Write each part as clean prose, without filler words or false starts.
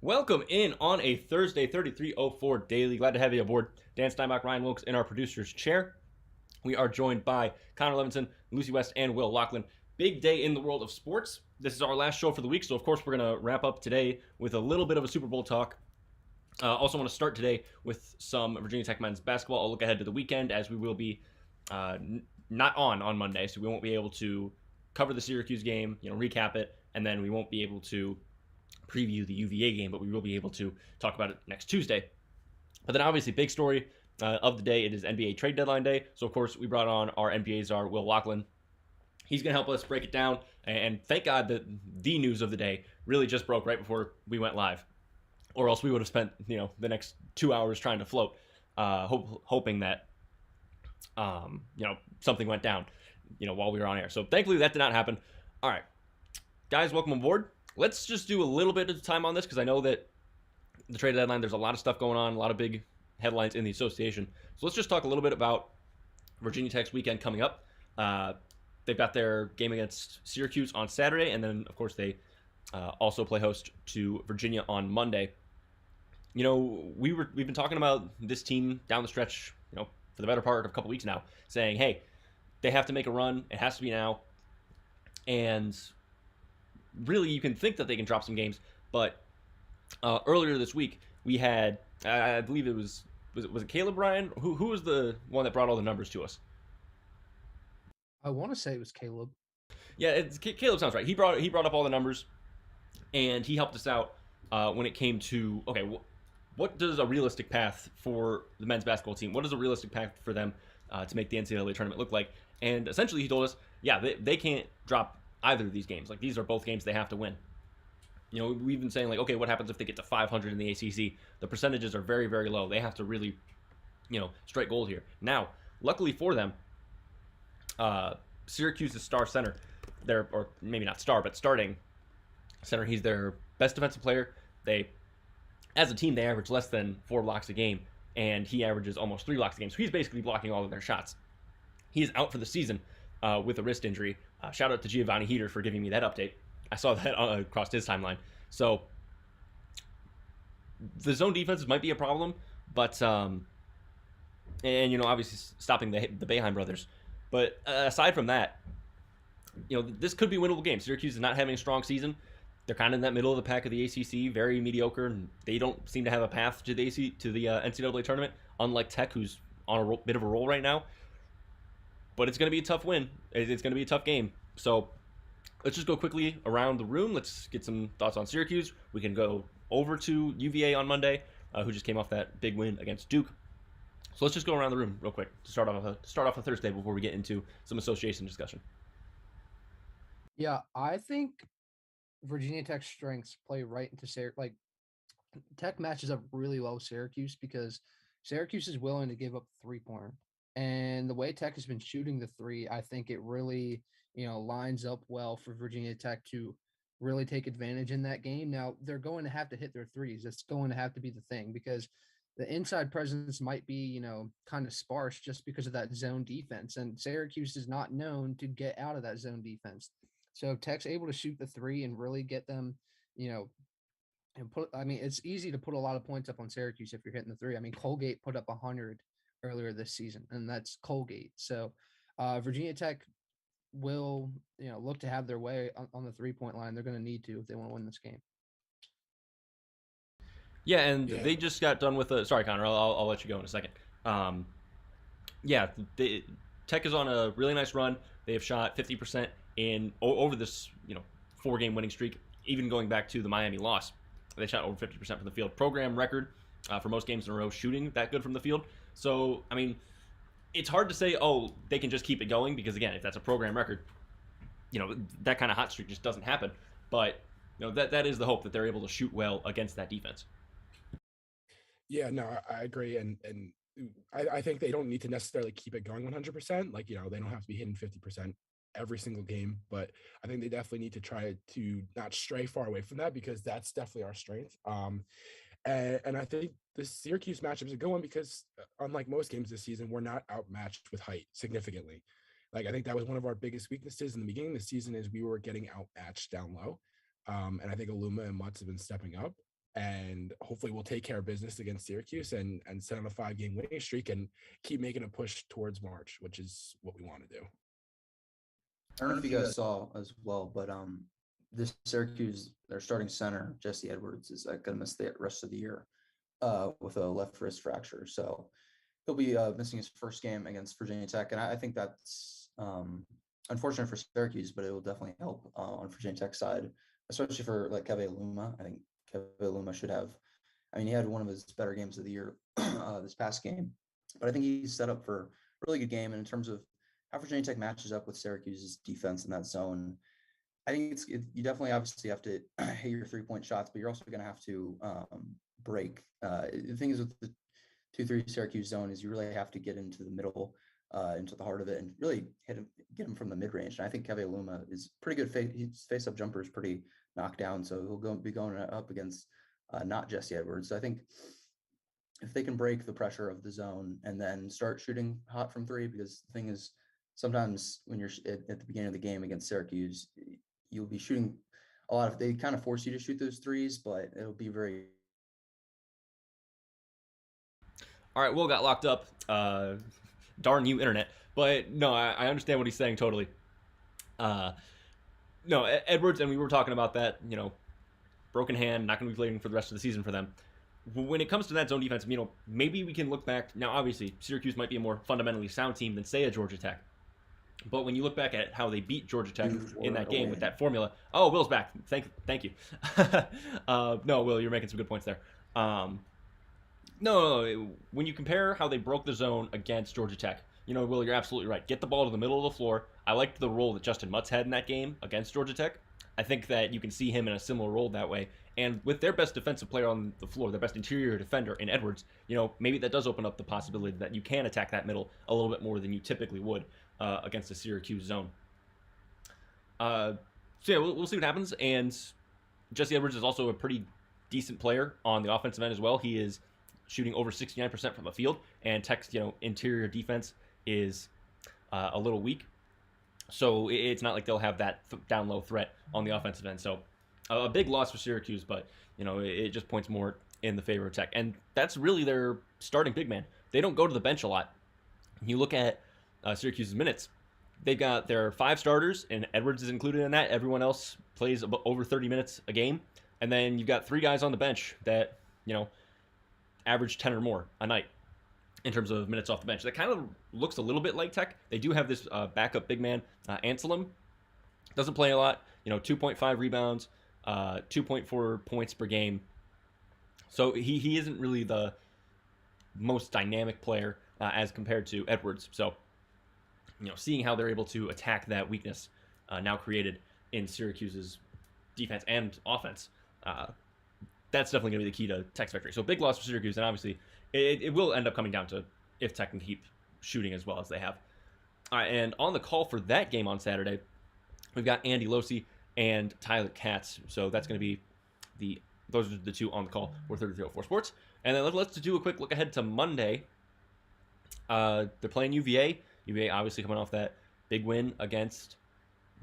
Welcome in on a Thursday, 3304 daily. Glad to have you aboard. Dan Steinbach, Ryan Wilkes in our producer's chair. We are joined by Connor Levinson, Lucy West, and Will Lachlan. Big day in the world of sports. This is our last show for the week, so of course we're going to wrap up today with a little bit of a Super Bowl talk. Also want to start today with some Virginia Tech men's basketball. I'll look ahead to the weekend as we will be not on Monday, so we won't be able to cover the Syracuse game, recap it, and then we won't be able to preview the UVA game, but we will be able to talk about it next Tuesday. But then, obviously, big story of the day, it is NBA trade deadline day. So, of course, we brought on our NBA czar, Will Lachlan. He's going to help us break it down. And thank God that the news of the day really just broke right before we went live. Or else we would have spent, the next 2 hours trying to float, hoping that, something went down, while we were on air. So, thankfully, that did not happen. All right. Guys, welcome aboard. Let's just do a little bit of time on this because I know that the trade deadline, there's a lot of stuff going on, a lot of big headlines in the association. So let's just talk a little bit about Virginia Tech's weekend coming up. They've got their game against Syracuse on Saturday, and then, of course, they also play host to Virginia on Monday. We've been talking about this team down the stretch, for the better part of a couple weeks now, saying, hey, they have to make a run. It has to be now. And really, you can think that they can drop some games, but earlier this week we had, I believe it was it Caleb Ryan? Who was the one that brought all the numbers to us? I want to say it was Caleb. Yeah, Caleb sounds right. He brought up all the numbers, and he helped us out when it came to okay, what does a realistic path for the men's basketball team? What does a realistic path for them to make the NCAA tournament look like? And essentially, he told us, yeah, they can't drop either of these games. Like these are both games they have to win. We've been saying like, okay, what happens if they get to 500 in the ACC? The percentages are very, very low. They have to really, strike gold here. Now, luckily for them, Syracuse's star center, or maybe not star, but starting center, he's their best defensive player. As a team, they average less than 4 blocks a game, and he averages almost 3 blocks a game. So he's basically blocking all of their shots. He is out for the season with a wrist injury. Shout out to Giovanni Heater for giving me that update. I saw that across his timeline. So the zone defenses might be a problem, but obviously stopping the Boeheim brothers. But aside from that, this could be a winnable game. Syracuse is not having a strong season. They're kind of in that middle of the pack of the ACC, very mediocre, and they don't seem to have a path to the NCAA tournament. Unlike Tech, who's on a bit of a roll right now. But it's going to be a tough win. It's going to be a tough game. So let's just go quickly around the room. Let's get some thoughts on Syracuse. We can go over to UVA on Monday, who just came off that big win against Duke. So let's just go around the room real quick to start off a Thursday before we get into some association discussion. Yeah, I think Virginia Tech's strengths play right into Tech matches up really well with Syracuse because Syracuse is willing to give up 3-pointer. And the way Tech has been shooting the three, I think it really, lines up well for Virginia Tech to really take advantage in that game. Now, they're going to have to hit their threes. It's going to have to be the thing because the inside presence might be, kind of sparse just because of that zone defense. And Syracuse is not known to get out of that zone defense. So Tech's able to shoot the three and really get them, you know, it's easy to put a lot of points up on Syracuse if you're hitting the three. I mean, Colgate put up 100 earlier this season, and that's Colgate. So Virginia Tech will, look to have their way on the 3-point line. They're going to need to if they want to win this game. Yeah, and Yeah. they just got done with a. Sorry, Connor. I'll let you go in a second. Um, yeah, Tech is on a really nice run. They have shot 50% over this 4-game winning streak. Even going back to the Miami loss, they shot over 50% from the field. Program record for most games in a row shooting that good from the field. So I mean, it's hard to say they can just keep it going because again, if that's a program record, that kind of hot streak just doesn't happen. But that is the hope that they're able to shoot well against that defense. Yeah, no, I agree, and I think they don't need to necessarily keep it going 100%. Like, they don't have to be hitting 50% every single game, but I think they definitely need to try to not stray far away from that because that's definitely our strength. And I think the Syracuse matchup is a good one because unlike most games this season, we're not outmatched with height significantly. Like I think that was one of our biggest weaknesses in the beginning of the season is we were getting outmatched down low. And I think Aluma and Mutz have been stepping up. and hopefully we'll take care of business against Syracuse and set on a 5-game winning streak and keep making a push towards March, which is what we want to do. I don't know if you guys saw as well, but this Syracuse, their starting center, Jesse Edwards, is going to miss the rest of the year with a left wrist fracture. So he'll be missing his first game against Virginia Tech. And I think that's unfortunate for Syracuse, but it will definitely help on Virginia Tech side, especially for like Keve Aluma. I think Keve Aluma should have, I mean, he had one of his better games of the year this past game, but I think he's set up for a really good game. And in terms of how Virginia Tech matches up with Syracuse's defense in that zone, I think you definitely obviously have to hit your 3-point shots, but you're also going to have to break. The thing is with the 2-3 Syracuse zone is you really have to get into the middle, into the heart of it, and really get him from the mid range. And I think Keve Aluma is pretty good. His face-up jumper is pretty knocked down, so he'll be going up against not Jesse Edwards. So I think if they can break the pressure of the zone and then start shooting hot from three, because the thing is, sometimes when you're at the beginning of the game against Syracuse, you'll be shooting a lot of, they kind of force you to shoot those threes, but it'll be very. All right, Will got locked up. Darn you, internet. But no, I understand what he's saying totally. No, Edwards, and we were talking about that, broken hand, not going to be playing for the rest of the season for them. When it comes to that zone defense, maybe we can look back. Now, obviously, Syracuse might be a more fundamentally sound team than, say, a Georgia Tech. But when you look back at how they beat Georgia Tech in that game with that formula, oh, Will's back. Thank you. No, Will, you're making some good points there. No, when you compare how they broke the zone against Georgia Tech, Will, you're absolutely right. Get the ball to the middle of the floor. I liked the role that Justin Mutz had in that game against Georgia Tech. I think that you can see him in a similar role that way. And with their best defensive player on the floor, their best interior defender in Edwards, maybe that does open up the possibility that you can attack that middle a little bit more than you typically would against the Syracuse zone. So yeah, we'll see what happens. And Jesse Edwards is also a pretty decent player on the offensive end as well. He is shooting over 69% from the field, and Tech's interior defense is a little weak. So it's not like they'll have that down low threat on the offensive end. So a big loss for Syracuse, but it just points more in the favor of Tech. And that's really their starting big man. They don't go to the bench a lot. You look at Syracuse's minutes. They've got their 5 starters, and Edwards is included in that. Everyone else plays over 30 minutes a game. And then you've got 3 guys on the bench that, average 10 or more a night in terms of minutes off the bench. That kind of looks a little bit like Tech. They do have this backup big man, Anselm. Doesn't play a lot, 2.5 rebounds, 2.4 points per game. So he isn't really the most dynamic player as compared to Edwards. So, seeing how they're able to attack that weakness now created in Syracuse's defense and offense, that's definitely going to be the key to Tech's victory. So big loss for Syracuse, and obviously it will end up coming down to if Tech can keep shooting as well as they have. All right, and on the call for that game on Saturday, we've got Andy Losi and Tyler Katz. So that's going to be those are the 2 on the call for 3304 Sports. And then let's do a quick look ahead to Monday. They're playing UVA. UVA obviously coming off that big win against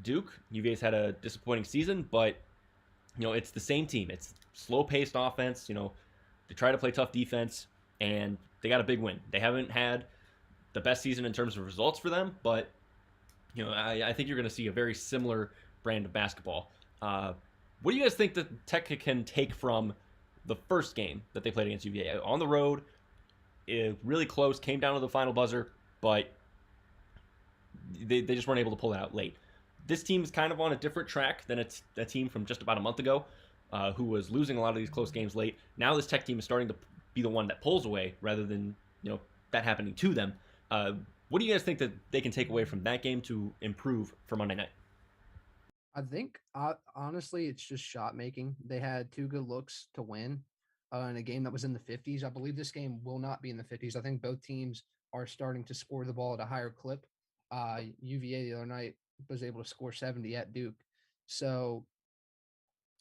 Duke. UVA's had a disappointing season, but it's the same team. It's slow-paced offense. They try to play tough defense, and they got a big win. They haven't had the best season in terms of results for them, but I think you're going to see a very similar brand of basketball. What do you guys think that Tech can take from the first game that they played against UVA on the road? Really close, came down to the final buzzer, but they just weren't able to pull it out late. This team is kind of on a different track than it's a team from just about a month ago, who was losing a lot of these close games late. Now this Tech team is starting to be the one that pulls away rather than that happening to them. What do you guys think that they can take away from that game to improve for Monday night? I think, honestly, it's just shot making. They had 2 good looks to win in a game that was in the 50s. I believe this game will not be in the 50s. I think both teams are starting to score the ball at a higher clip. UVA the other night was able to score 70 at Duke. So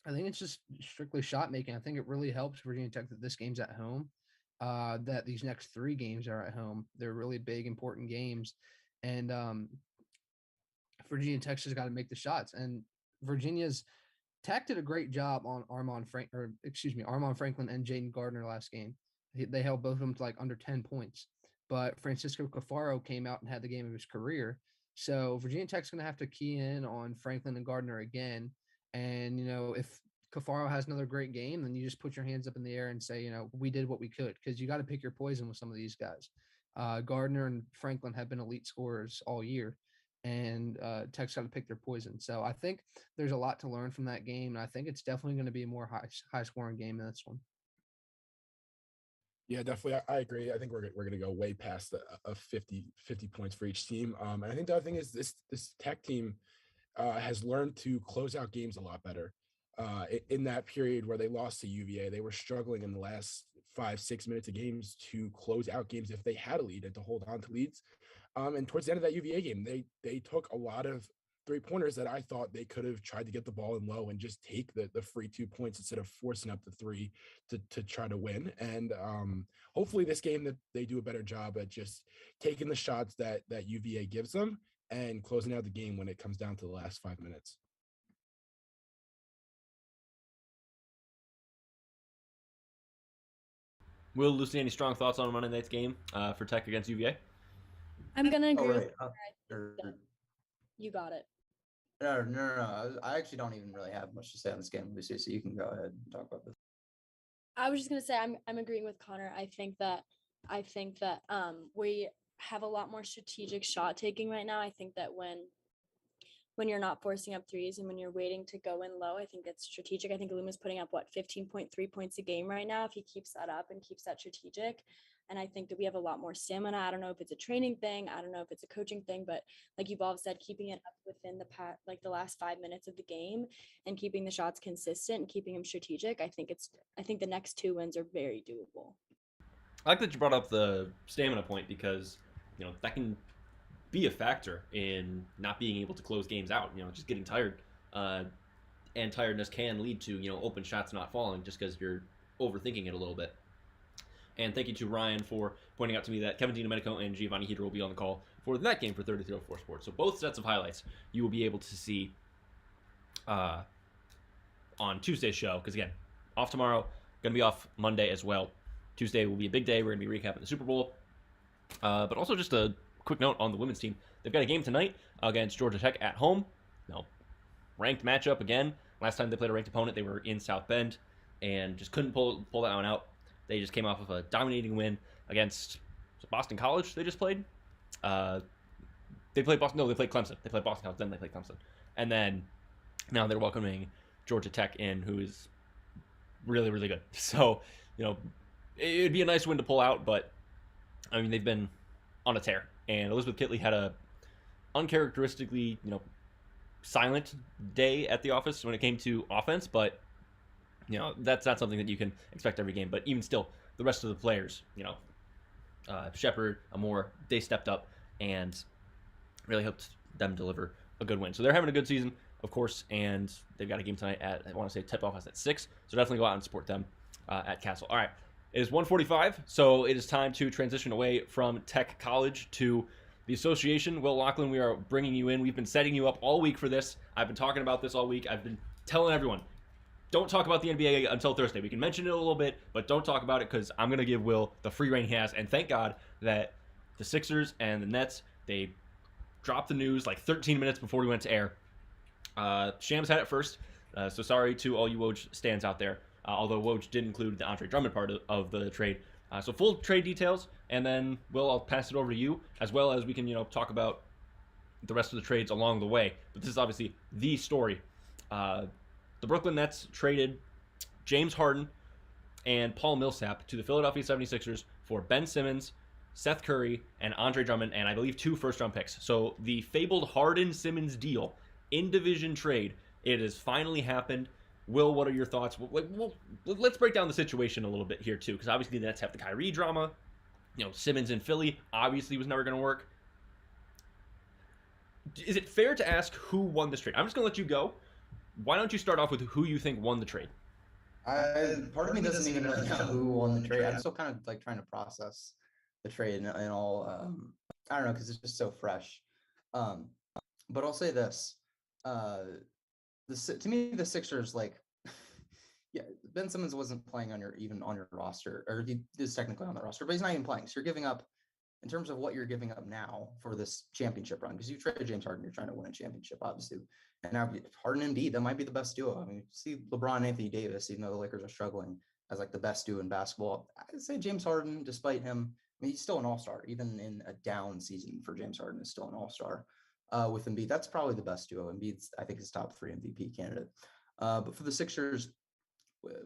I think it's just strictly shot making. I think it really helps Virginia Tech that this game's at home, that these next 3 games are at home. They're really big, important games. And Virginia Tech's just got to make the shots. And Virginia's Tech did a great job on Armand Franklin and Jaden Gardner last game. They held both of them to like under 10 points. But Francisco Cafaro came out and had the game of his career. So Virginia Tech's going to have to key in on Franklin and Gardner again. And, if Cafaro has another great game, then you just put your hands up in the air and say, we did what we could, because you got to pick your poison with some of these guys. Gardner and Franklin have been elite scorers all year, and Tech's got to pick their poison. So I think there's a lot to learn from that game. And I think it's definitely going to be a more high scoring game than this one. Yeah, definitely. I agree. I think we're going to go way past a 50 points for each team. And I think the other thing is this Tech team has learned to close out games a lot better. In that period where they lost to UVA, they were struggling in the last 5-6 minutes of games to close out games if they had a lead and to hold on to leads. And towards the end of that UVA game, they took a lot of 3-pointers that I thought they could have tried to get the ball in low and just take the free 2 points instead of forcing up the 3 to try to win. And hopefully this game that they do a better job at just taking the shots that UVA gives them and closing out the game when it comes down to the last 5 minutes. Will, Lucy, any strong thoughts on Monday night's game for Tech against UVA? I'm gonna agree. Oh, with right. Connor. You got it. No. I actually don't even really have much to say on this game, Lucy, so you can go ahead and talk about this. I was just gonna say I'm agreeing with Connor. I think that we have a lot more strategic shot taking right now. I think that when you're not forcing up threes and when you're waiting to go in low, I think it's strategic. I think Luma's putting up 15.3 points a game right now if he keeps that up and keeps that strategic. And I think that we have a lot more stamina. I don't know if it's a training thing. I don't know if it's a coaching thing, but like you've all said, keeping it up within the last 5 minutes of the game and keeping the shots consistent and keeping them strategic. I think the next 2 wins are very doable. I like that you brought up the stamina point because, that can be a factor in not being able to close games out, just getting tired. And tiredness can lead to, open shots not falling just because you're overthinking it a little bit. And thank you to Ryan for pointing out to me that Kevin DiDomenico and Giovanni Heater will be on the call for the net game for 3304 Sports. So both sets of highlights you will be able to see on Tuesday's show. Because again, off tomorrow, going to be off Monday as well. Tuesday will be a big day. We're going to be recapping the Super Bowl. But also just a quick note on the women's team. They've got a game tonight against Georgia Tech at home. Ranked matchup again. Last time they played a ranked opponent, they were in South Bend and just couldn't pull that one out. They just came off of a dominating win against Boston College. They just played. They played Boston. No, they played Clemson. They played Boston College, then they played Clemson, and then now they're welcoming Georgia Tech in, who is really, really good. So it'd be a nice win to pull out, but I mean they've been on a tear. And Elizabeth Kitley had a uncharacteristically silent day at the office when it came to offense, but that's not something that you can expect every game. But even still, the rest of the players, Shepard, Amore, they stepped up and really helped them deliver a good win. So they're having a good season, of course, and they've got a game tonight at, I want to say, tip-off is at 6. So definitely go out and support them at Castle. All right, it is 1:45, so it is time to transition away from Tech College to the association. Will Lachlan, we are bringing you in. We've been setting you up all week for this. I've been talking about this all week. I've been telling everyone, don't talk about the NBA until Thursday. We can mention it a little bit, but don't talk about it because I'm going to give Will the free reign he has. And thank God that the Sixers and the Nets, they dropped the news like 13 minutes before we went to air. Shams had it first, so sorry to all you Woj stands out there, although Woj did include the Andre Drummond part of the trade. So full trade details, and then, Will, I'll pass it over to you, as well as we can, talk about the rest of the trades along the way. But this is obviously the story. The Brooklyn Nets traded James Harden and Paul Millsap to the Philadelphia 76ers for Ben Simmons, Seth Curry, and Andre Drummond, and I believe 2 first-round picks. So the fabled Harden-Simmons deal in division trade, it has finally happened. Will, what are your thoughts? Let's break down the situation a little bit here, too, because obviously the Nets have the Kyrie drama. Simmons in Philly obviously was never going to work. Is it fair to ask who won this trade? I'm just going to let you go. Why don't you start off with who you think won the trade? Part of me doesn't even really know who won the trade. I'm still kind of trying to process the trade and all. I don't know, because it's just so fresh. But I'll say this: To me, the Sixers, like, yeah, Ben Simmons wasn't playing even on your roster, or he is technically on the roster, but he's not even playing. So you're giving up, in terms of what you're giving up now for this championship run, because you traded James Harden, you're trying to win a championship, obviously. And now Harden and Embiid, that might be the best duo. I mean, see LeBron and Anthony Davis, even though the Lakers are struggling, as like the best duo in basketball. I'd say James Harden, despite him, I mean, he's still an all-star. Even in a down season for James Harden, is still an all-star. With Embiid, that's probably the best duo. Embiid's, I think, his top 3 MVP candidate. But for the Sixers,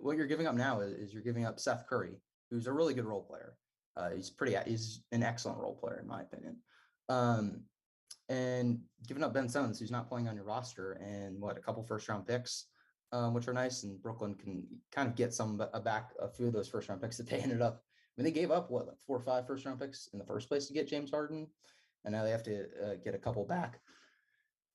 what you're giving up now is you're giving up Seth Curry, who's a really good role player. He's an excellent role player in my opinion. And giving up Ben Simmons, who's not playing on your roster, and a couple first round picks, which are nice. And Brooklyn can kind of get back a few of those first round picks that they ended up. I mean, they gave up like 4 or 5 first round picks in the first place to get James Harden, and now they have to get a couple back.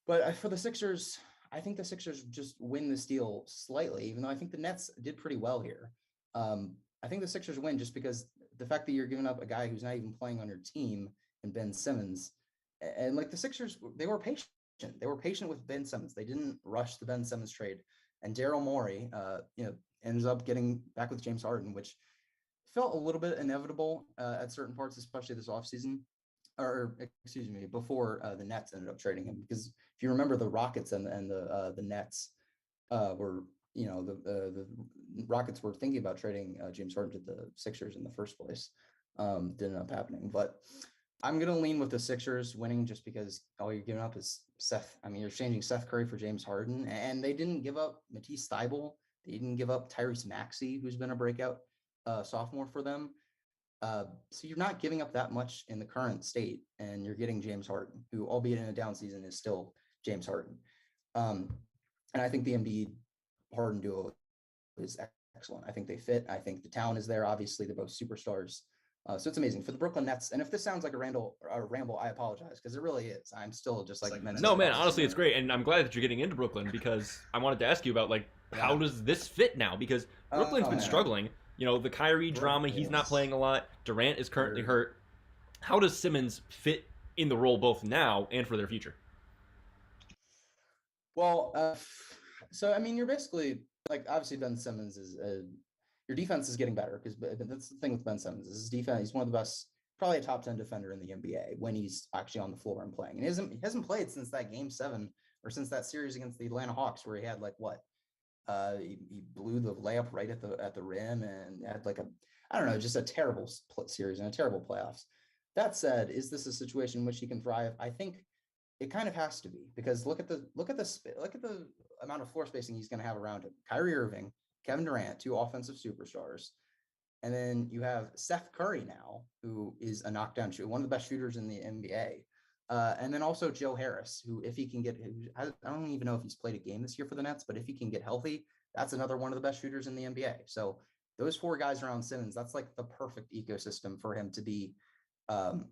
But for the Sixers, I think the Sixers just win this deal slightly, even though I think the Nets did pretty well here. I think the Sixers win just because the fact that you're giving up a guy who's not even playing on your team and Ben Simmons, and like the Sixers, they were patient. They were patient with Ben Simmons. They didn't rush the Ben Simmons trade. And Daryl Morey, ends up getting back with James Harden, which felt a little bit inevitable at certain parts, especially this offseason. Or excuse me, before the Nets ended up trading him, because if you remember, the Rockets and the Nets were, the Rockets were thinking about trading James Harden to the Sixers in the first place. Didn't end up happening, but I'm gonna lean with the Sixers winning just because all you're giving up is Seth. I mean, you're changing Seth Curry for James Harden, and they didn't give up Matisse Thybulle. They didn't give up Tyrese Maxey, who's been a breakout sophomore for them. So you're not giving up that much in the current state, and you're getting James Harden, who, albeit in a down season, is still James Harden. And I think the Embiid Harden duo is excellent. I think they fit. I think the talent is there. Obviously, they're both superstars. So it's amazing for the Brooklyn Nets. And if this sounds like a ramble, I apologize, because it really is. I'm still just like no, man. Honestly, it's great, and I'm glad that you're getting into Brooklyn, because I wanted to ask you about how does this fit now? Because Brooklyn's been struggling. The Kyrie drama, he's not playing a lot. Durant is currently hurt. How does Simmons fit in the role both now and for their future? Well, so I mean, you're basically obviously Ben Simmons is your defense is getting better, because that's the thing with Ben Simmons. His defense, he's one of the best, probably a top 10 defender in the NBA when he's actually on the floor and playing. And he hasn't played since that Game 7, or since that series against the Atlanta Hawks, where he had he blew the layup right at the rim, and had just a terrible series and a terrible playoffs. That said, is this a situation in which he can thrive? I think it kind of has to be, because look at the amount of floor spacing he's going to have around him. Kyrie Irving, Kevin Durant, 2 offensive superstars. And then you have Seth Curry now, who is a knockdown shooter, one of the best shooters in the NBA. And then also Joe Harris, who, if he can I don't even know if he's played a game this year for the Nets, but if he can get healthy, that's another one of the best shooters in the NBA. So those 4 guys around Simmons, that's like the perfect ecosystem for him to be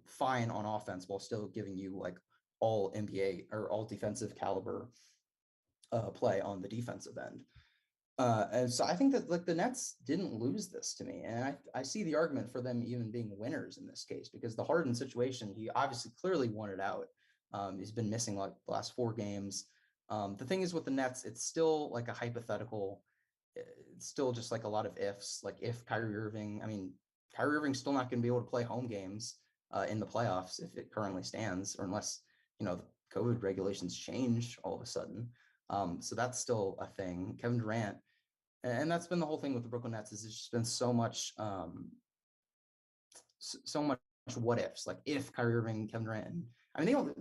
fine on offense while still giving you all NBA or all defensive caliber play on the defensive end. And so I think that the Nets didn't lose this to me. And I see the argument for them even being winners in this case, because the Harden situation, he obviously clearly won it out. He's been missing the last 4 games. The thing is with the Nets, it's still a hypothetical. It's still just a lot of ifs. If Kyrie Irving's still not going to be able to play home games in the playoffs if it currently stands, or unless, the COVID regulations change all of a sudden. So that's still a thing. Kevin Durant, and that's been the whole thing with the Brooklyn Nets, is it's just been so much what ifs. If Kyrie Irving, Kevin Durant,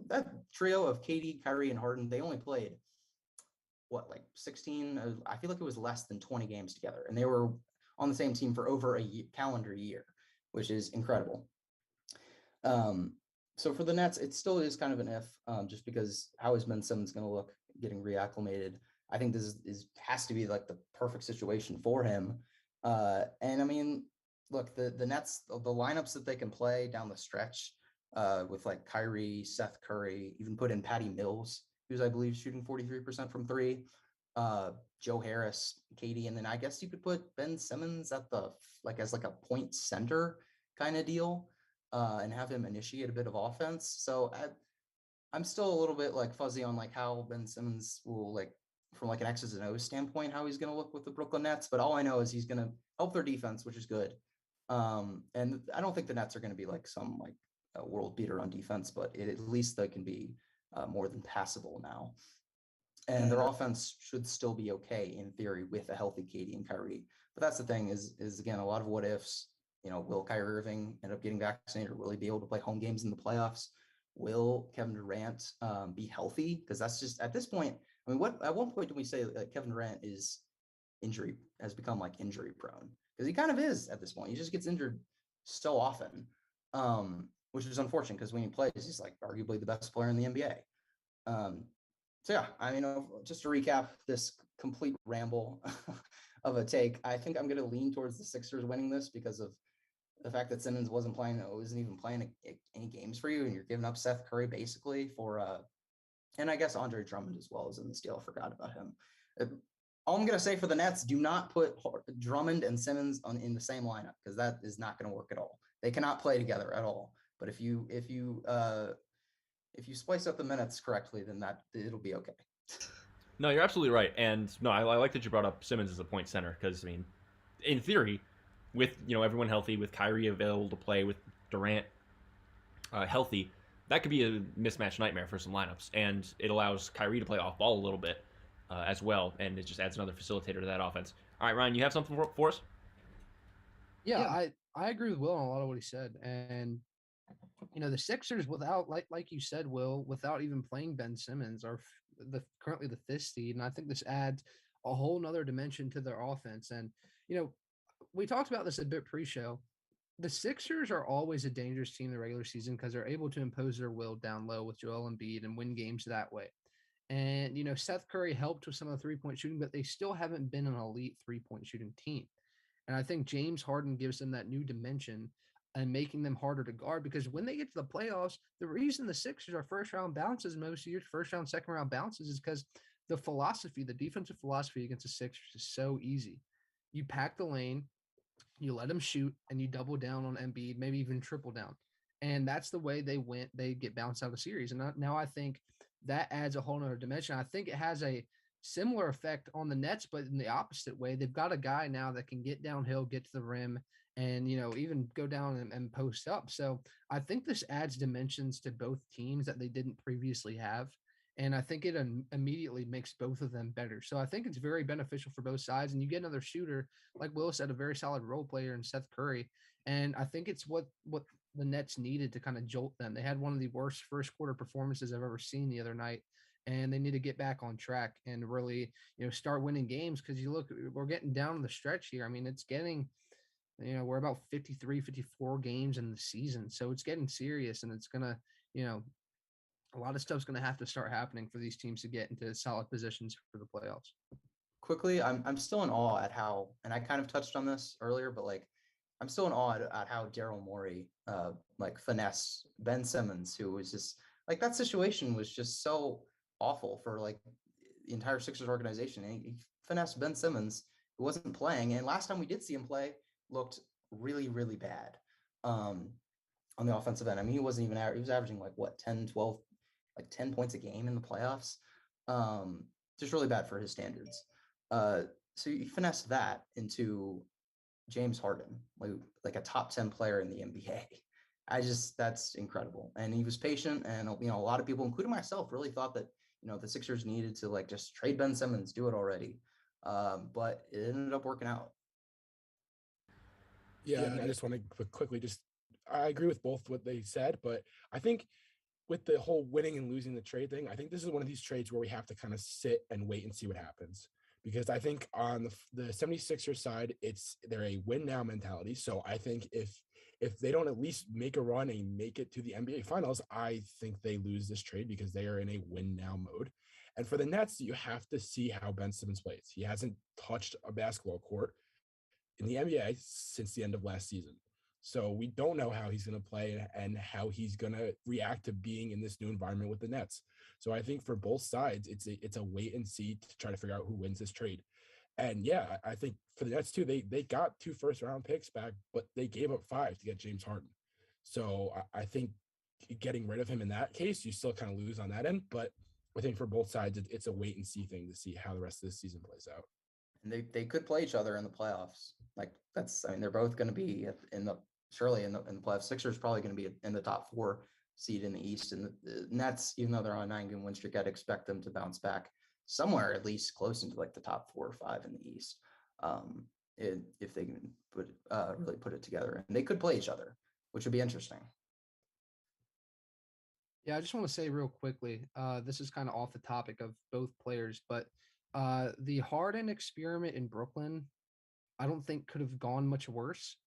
that trio of KD, Kyrie, and Harden, they only played 16? I feel like it was less than 20 games together, and they were on the same team for over a calendar year, which is incredible. So for the Nets, it still is kind of an if, just because how is Ben Simmons going to look getting reacclimated? I think this has to be the perfect situation for him. And I mean, look, the Nets, the lineups that they can play down the stretch with Kyrie, Seth Curry, even put in Patty Mills, who's I believe shooting 43% from 3, Joe Harris, KD, and then I guess you could put Ben Simmons at the as a point center kind of deal. And have him initiate a bit of offense. So I'm still a little bit fuzzy on how Ben Simmons will from like an X's and O's standpoint how he's going to look with the Brooklyn Nets, but all I know is he's going to help their defense, which is good. And I don't think the Nets are going to be like some like a world beater on defense, but at least they can be more than passable now. And their offense should still be okay in theory with a healthy KD and Kyrie. But that's the thing is again, a lot of what ifs. You know, will Kyrie Irving end up getting vaccinated or will he be able to play home games in the playoffs? Will Kevin Durant be healthy? Because that's just at this point. I mean, at one point did we say that Kevin Durant has become like injury prone? Because he kind of is at this point. He just gets injured so often, which is unfortunate because when he plays, he's like arguably the best player in the NBA. So yeah, I mean, just to recap this complete ramble of a take, I think I'm going to lean towards the Sixers winning this because of the fact that Simmons wasn't even playing any games for you, and you're giving up Seth Curry basically for, and I guess Andre Drummond as well is in this deal. I forgot about him. All I'm going to say for the Nets, do not put Drummond and Simmons in the same lineup because that is not going to work at all. They cannot play together at all. But if you splice up the minutes correctly, then it'll be okay. No, you're absolutely right. And no, I like that you brought up Simmons as a point center because, I mean, in theory, with everyone healthy, with Kyrie available to play, with Durant healthy, that could be a mismatch nightmare for some lineups. And it allows Kyrie to play off ball a little bit as well, and it just adds another facilitator to that offense. All right, Ryan, you have something for us? Yeah, I agree with Will on a lot of what he said. And the Sixers, without like you said, Will, without even playing Ben Simmons, are currently the fifth seed, and I think this adds a whole nother dimension to their offense. And we talked about this a bit pre-show. The Sixers are always a dangerous team in the regular season because they're able to impose their will down low with Joel Embiid and win games that way. And Seth Curry helped with some of the 3-point shooting, but they still haven't been an elite 3-point shooting team. And I think James Harden gives them that new dimension and making them harder to guard, because when they get to the playoffs, the reason the Sixers are first round bounces most years, first round, second round bounces, is because the defensive philosophy against the Sixers is so easy. You pack the lane, you let them shoot, and you double down on Embiid, maybe even triple down. And that's the way they get bounced out of the series. And now I think that adds a whole nother dimension. I think it has a similar effect on the Nets, but in the opposite way. They've got a guy now that can get downhill, get to the rim, and even go down and post up. So I think this adds dimensions to both teams that they didn't previously have, and I think it immediately makes both of them better. So I think it's very beneficial for both sides, and you get another shooter, like Will said, a very solid role player in Seth Curry, and I think it's what the Nets needed to kind of jolt them. They had one of the worst first quarter performances I've ever seen the other night, and they need to get back on track and really start winning games, because we're getting down the stretch here. I mean, it's getting we're about 53, 54 games in the season. So it's getting serious, and it's going to, a lot of stuff's going to have to start happening for these teams to get into solid positions for the playoffs. Quickly, I'm still in awe at how, and I kind of touched on this earlier, but like, I'm still in awe at how Daryl Morey, finesse Ben Simmons, who was just like, that situation was just so awful for like the entire Sixers organization. And he finessed Ben Simmons, who wasn't playing. And last time we did see him play, looked really, really bad on the offensive end. I mean, he wasn't even he was averaging like 10, 12, like 10 points a game in the playoffs. Just really bad for his standards. So you finesse that into James Harden, like a top 10 player in the NBA. That's incredible. And he was patient, and a lot of people, including myself, really thought that the Sixers needed to like just trade Ben Simmons, do it already. But it ended up working out. Yeah, and I just want to quickly I agree with both what they said, but I think with the whole winning and losing the trade thing, I think this is one of these trades where we have to kind of sit and wait and see what happens. Because I think on the 76ers side, they're a win now mentality. So I think if they don't at least make a run and make it to the NBA finals, I think they lose this trade because they are in a win now mode. And for the Nets, you have to see how Ben Simmons plays. He hasn't touched a basketball court in the NBA since the end of last season. So we don't know how he's going to play and how he's going to react to being in this new environment with the Nets. So I think for both sides, it's a wait and see to try to figure out who wins this trade. And yeah, I think for the Nets too, they got 2 first-round picks back, but they gave up 5 to get James Harden. So I think getting rid of him in that case, you still kind of lose on that end. But I think for both sides, it's a wait and see thing to see how the rest of the season plays out. And they could play each other in the playoffs. Like I mean, they're both going to be in the surely in the playoffs. Sixers probably going to be in the top 4 seed in the East, and the Nets, even though they're on a 9-game win streak, I'd expect them to bounce back somewhere at least close into like the top 4 or 5 in the East. If they can really put it together, and they could play each other, which would be interesting. Yeah, I just want to say real quickly, this is kind of off the topic of both players, but the Harden experiment in Brooklyn, I don't think could have gone much worse.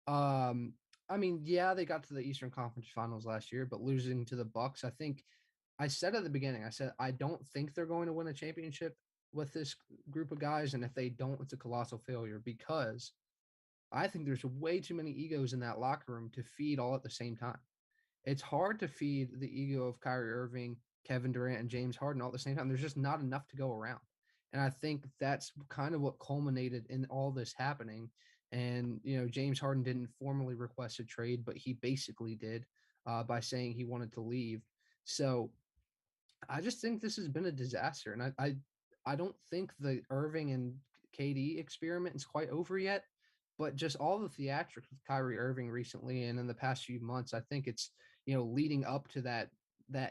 Um, I mean, yeah, they got to the Eastern Conference Finals last year, but losing to the Bucks, I think I said at the beginning, I said I don't think they're going to win a championship with this group of guys, and if they don't, it's a colossal failure because I think there's way too many egos in that locker room to feed all at the same time. It's hard to feed the ego of Kyrie Irving, Kevin Durant, and James Harden all at the same time. There's just not enough to go around. And I think that's kind of what culminated in all this happening. And, James Harden didn't formally request a trade, but he basically did by saying he wanted to leave. So I just think this has been a disaster. And I don't think the Irving and KD experiment is quite over yet. But just all the theatrics with Kyrie Irving recently and in the past few months, I think it's leading up to that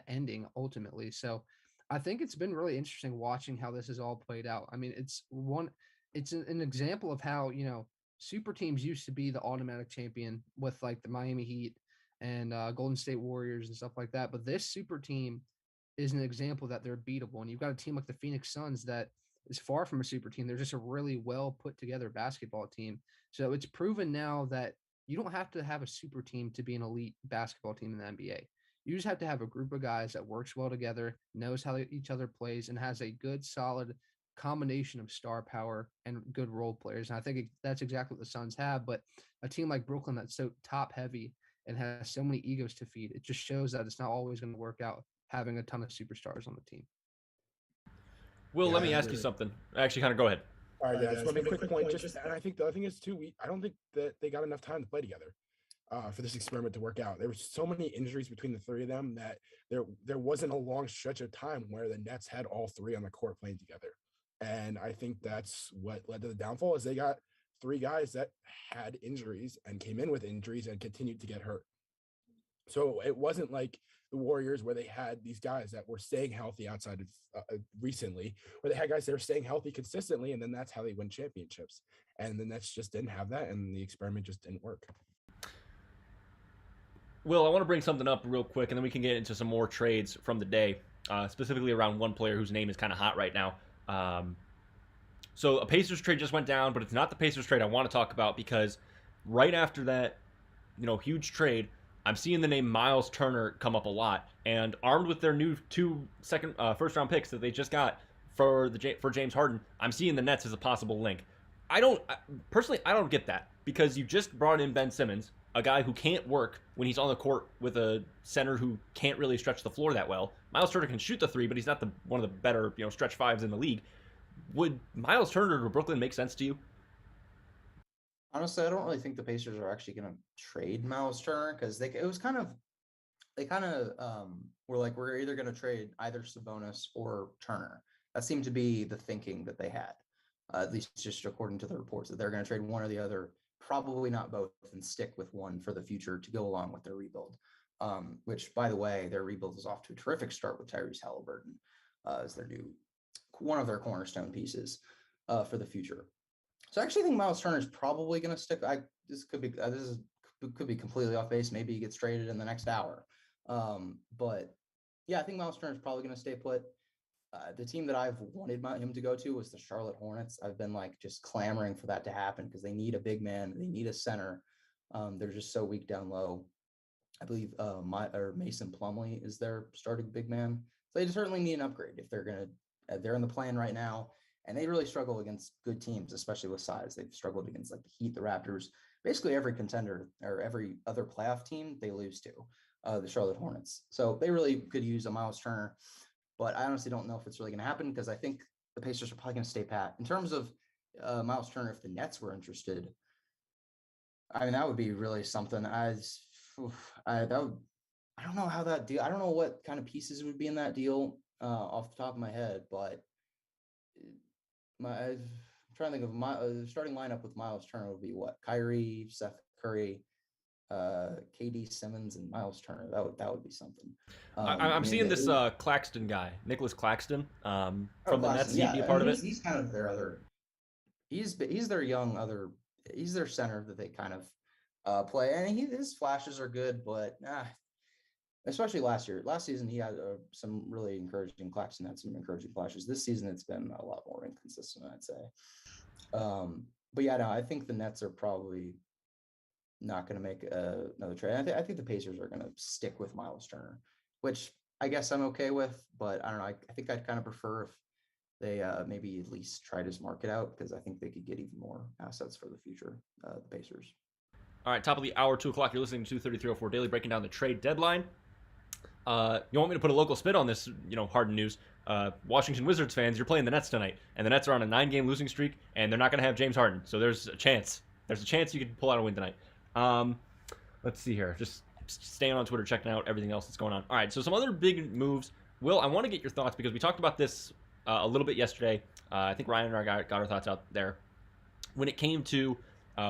ending ultimately. So I think it's been really interesting watching how this has all played out. I mean, it's an example of how super teams used to be the automatic champion with like the Miami Heat and Golden State Warriors and stuff like that. But this super team is an example that they're beatable. And you've got a team like the Phoenix Suns that is far from a super team. They're just a really well put together basketball team. So it's proven now that you don't have to have a super team to be an elite basketball team in the NBA. You just have to have a group of guys that works well together, knows how each other plays, and has a good, solid combination of star power and good role players. And I think that's exactly what the Suns have. But a team like Brooklyn that's so top heavy and has so many egos to feed, it just shows that it's not always going to work out having a ton of superstars on the team. Will, Yeah, let I me ask you agree. something. Actually, kind of go ahead. All right, yeah, just want to make a quick point. And I think the other thing is too, I don't think that they got enough time to play together for this experiment to work out. There were so many injuries between the 3 of them that there wasn't a long stretch of time where the Nets had all 3 on the court playing together. And I think that's what led to the downfall is they got 3 guys that had injuries and came in with injuries and continued to get hurt. So it wasn't like the Warriors where they had these guys that were staying healthy outside of recently, where they had guys that were staying healthy consistently, and then that's how they win championships. And the Nets just didn't have that, and the experiment just didn't work. Will, I want to bring something up real quick, and then we can get into some more trades from the day, specifically around one player whose name is kind of hot right now. So a Pacers trade just went down, but it's not the Pacers trade I want to talk about because right after that, huge trade, I'm seeing the name Miles Turner come up a lot, and armed with their new 2 first round picks that they just got for James Harden, I'm seeing the Nets as a possible link. Personally, I don't get that because you just brought in Ben Simmons, a guy who can't work when he's on the court with a center who can't really stretch the floor that well. Miles Turner can shoot the 3, but he's not one of the better stretch 5s in the league. Would Miles Turner to Brooklyn make sense to you? Honestly, I don't really think the Pacers are actually going to trade Miles Turner because they were like, we're either going to trade either Sabonis or Turner. That seemed to be the thinking that they had, at least just according to the reports, that they're going to trade one or the other, probably not both, and stick with one for the future to go along with their rebuild. Which, by the way, their rebuild is off to a terrific start with Tyrese Halliburton as one of their cornerstone pieces for the future. So I actually think Miles Turner is probably going to stick. This could be completely off base. Maybe he gets traded in the next hour. But yeah, I think Miles Turner is probably going to stay put. The team that I've wanted him to go to was the Charlotte Hornets. I've been just clamoring for that to happen because they need a big man. They need a center. They're just so weak down low. I believe Mason Plumlee is their starting big man. So they certainly need an upgrade if they're in the plan right now. And they really struggle against good teams, especially with size. They've struggled against the Heat, the Raptors, basically every contender or every other playoff team they lose to, the Charlotte Hornets. So they really could use a Miles Turner, but I honestly don't know if it's really going to happen because I think the Pacers are probably going to stay pat. In terms of Miles Turner, if the Nets were interested, I mean, that would be really something. I don't know how that deal. I don't know what kind of pieces would be in that deal. off the top of my head, but I'm trying to think of my starting lineup with Miles Turner would be what? Kyrie, Seth Curry, KD Simmons, and Miles Turner. That would be something. I'm seeing this they, Claxton guy, Nicholas Claxton, oh, from the Claxton, Nets. He'd yeah. be a I part mean, of it. he's kind of their other. He's their young other. He's their center that they kind of play, and his flashes are good, but especially last year. Last season, he had some really encouraging. Claxton had some encouraging flashes. This season, it's been a lot more inconsistent, I'd say. But yeah, no, I think the Nets are probably not going to make another trade. I think the Pacers are going to stick with Miles Turner, which I guess I'm okay with. But I don't know. I think I'd kind of prefer if they maybe at least try to mark it out, because I think they could get even more assets for the future. The Pacers. All right, top of the hour, 2 o'clock. You're listening to 23304 Daily, breaking down the trade deadline. You want me to put a local spin on this, Harden news? Washington Wizards fans, you're playing the Nets tonight, and the Nets are on a 9-game losing streak, and they're not going to have James Harden. So there's a chance. There's a chance you could pull out a win tonight. Let's see here. Just staying on Twitter, checking out everything else that's going on. All right, so some other big moves. Will, I want to get your thoughts because we talked about this a little bit yesterday. I think Ryan and I got our thoughts out there. When it came to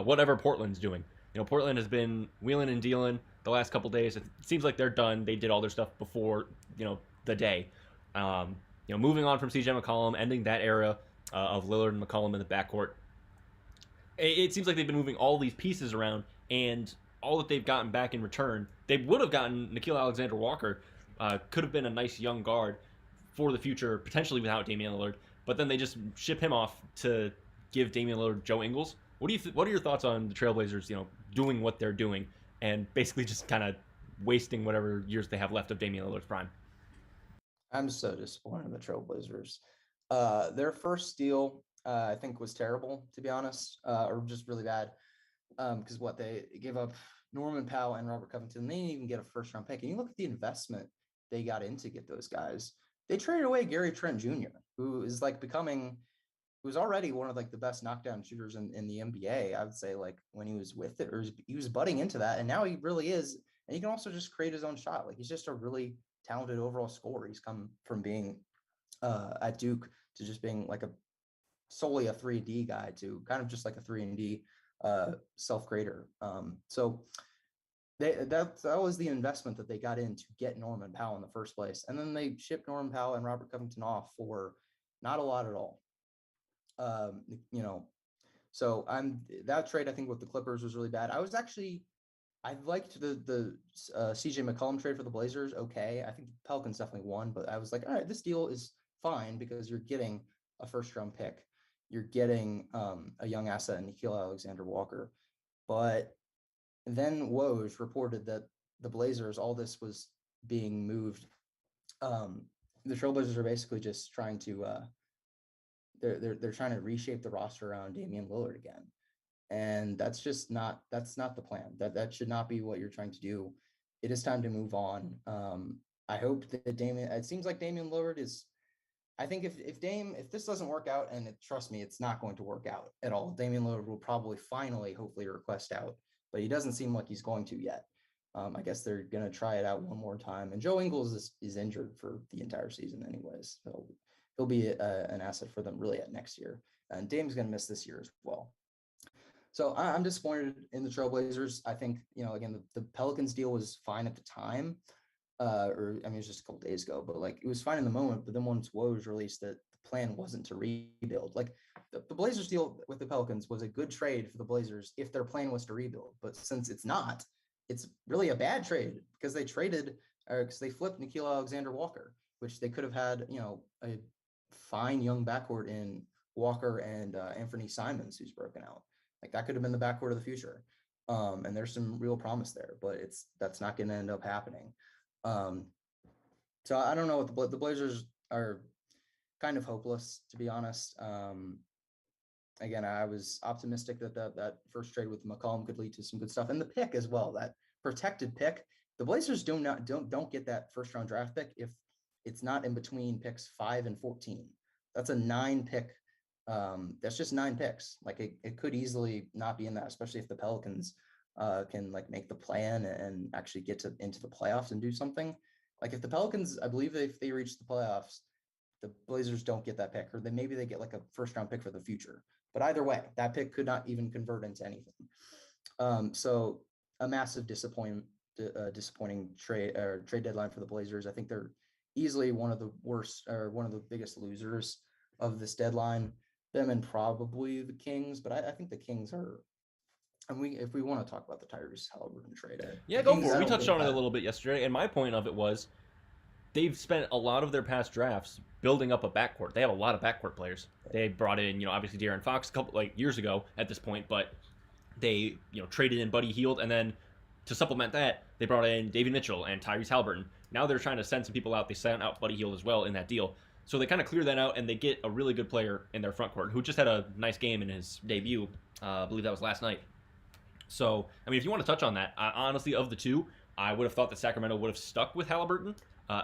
whatever Portland's doing. Portland has been wheeling and dealing the last couple days. It seems like they're done. They did all their stuff before, the day. Moving on from CJ McCollum, ending that era of Lillard and McCollum in the backcourt. It seems like they've been moving all these pieces around, and all that they've gotten back in return, they would have gotten Nickeil Alexander-Walker, could have been a nice young guard for the future, potentially without Damian Lillard, but then they just ship him off to give Damian Lillard Joe Ingles. What are your thoughts on the Trailblazers, doing what they're doing and basically just kind of wasting whatever years they have left of Damian Lillard's prime? I'm so disappointed in the Trailblazers. Their first deal, I think, was terrible, to be honest, or just really bad. Because they gave up Norman Powell and Robert Covington. They didn't even get a first-round pick. And you look at the investment they got in to get those guys. They traded away Gary Trent Jr., who's already one of the best knockdown shooters in the NBA. I would say when he was with it, or he was butting into that, and now he really is. And he can also just create his own shot. He's just a really talented overall scorer. He's come from being at Duke to just being solely a 3D guy to kind of just a 3D self-creator. So that was the investment that they got in to get Norman Powell in the first place. And then they shipped Norman Powell and Robert Covington off for not a lot at all. So that trade, I think, with the Clippers was really bad. I liked the CJ McCollum trade for the Blazers. Okay. I think the Pelicans definitely won, but I was like, all right, this deal is fine because you're getting a first round pick. You're getting a young asset in Nickeil Alexander-Walker. But then Woj reported that the Blazers, all this was being moved. The Trailblazers are basically just trying to they're trying to reshape the roster around Damian Lillard again. And that's not the plan. That should not be what you're trying to do. It is time to move on. I hope that it seems like Damian Lillard is, I think if this doesn't work out, and trust me, it's not going to work out at all. Damian Lillard will probably hopefully request out, but he doesn't seem like he's going to yet. I guess they're going to try it out one more time. And Joe Ingles is injured for the entire season anyways. So he'll be an asset for them really at next year. And Dame's going to miss this year as well. So I'm disappointed in the Trailblazers. I think, again, the Pelicans deal was fine at the time. It was just a couple days ago, but it was fine in the moment. But then once Woj was released, that the plan wasn't to rebuild. The Blazers deal with the Pelicans was a good trade for the Blazers if their plan was to rebuild. But since it's not, it's really a bad trade because they flipped Nickeil Alexander-Walker, which they could have had, a fine young backcourt in Walker and Anthony Simons, who's broken out. That could have been the backcourt of the future. And there's some real promise there, but that's not going to end up happening. So I don't know what the Blazers are kind of hopeless, to be honest. Again, I was optimistic that first trade with McCollum could lead to some good stuff, and the pick as well, that protected pick. The Blazers don't get that first round draft pick if it's not in between picks 5 and 14. That's a 9 pick. That's just 9 picks. It could easily not be in that, especially if the Pelicans can make the plan and actually get into the playoffs and do something. Like if the Pelicans, I believe if they reach the playoffs, the Blazers don't get that pick, or then maybe they get like a first round pick for the future. But either way, that pick could not even convert into anything. So a massive disappointing trade deadline for the Blazers. I think they're easily one of the worst or one of the biggest losers of this deadline. Them and probably the Kings, but I think the Kings are. And if we want to talk about the Tyrese Halliburton trade, Yeah, the go Kings, for I it. We don't touched think on it a that- little bit yesterday, and my point of it was they've spent a lot of their past drafts building up a backcourt. They have a lot of backcourt players. They brought in, obviously De'Aaron Fox a couple years ago at this point, but they, traded in Buddy Hield, and then to supplement that, they brought in David Mitchell and Tyrese Halliburton. Now they're trying to send some people out. They sent out Buddy Hield as well in that deal. So they kind of clear that out, and they get a really good player in their front court who just had a nice game in his debut. I believe that was last night. So, I mean, if you want to touch on that, honestly, of the two, I would have thought that Sacramento would have stuck with Halliburton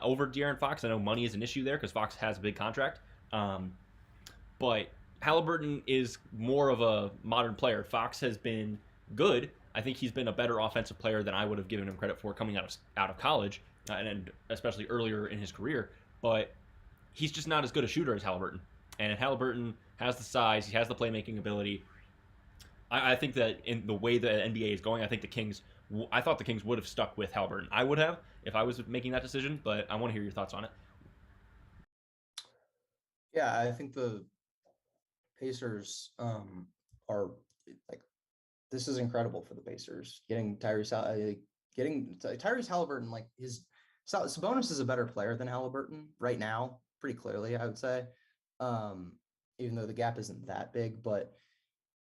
over De'Aaron Fox. I know money is an issue there because Fox has a big contract. But Halliburton is more of a modern player. Fox has been good. I think he's been a better offensive player than I would have given him credit for coming out of college, and especially earlier in his career. But he's just not as good a shooter as Halliburton. And Halliburton has the size, he has the playmaking ability. I think that in the way the NBA is going, I thought the Kings would have stuck with Halliburton. I would have if I was making that decision, but I want to hear your thoughts on it. Yeah, I think the Pacers are like, this is incredible for the Pacers. Getting Tyrese Halliburton, like Sabonis is a better player than Halliburton right now, pretty clearly, I would say. Even though the gap isn't that big, but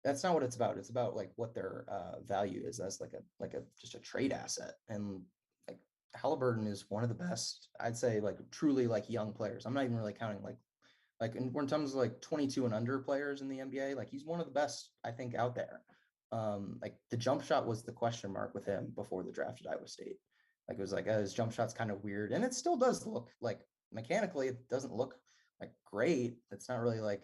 that's not what it's about. It's about like what their value is as like a just a trade asset. And like Halliburton is one of the best, I'd say, like truly like young players. I'm not even really counting like in terms of like 22 and under players in the NBA, like he's one of the best, I think, out there. Like the jump shot was the question mark with him before the draft at Iowa State. Like it was like his jump shot's kind of weird, and it still does look like mechanically it doesn't look like great. It's not really like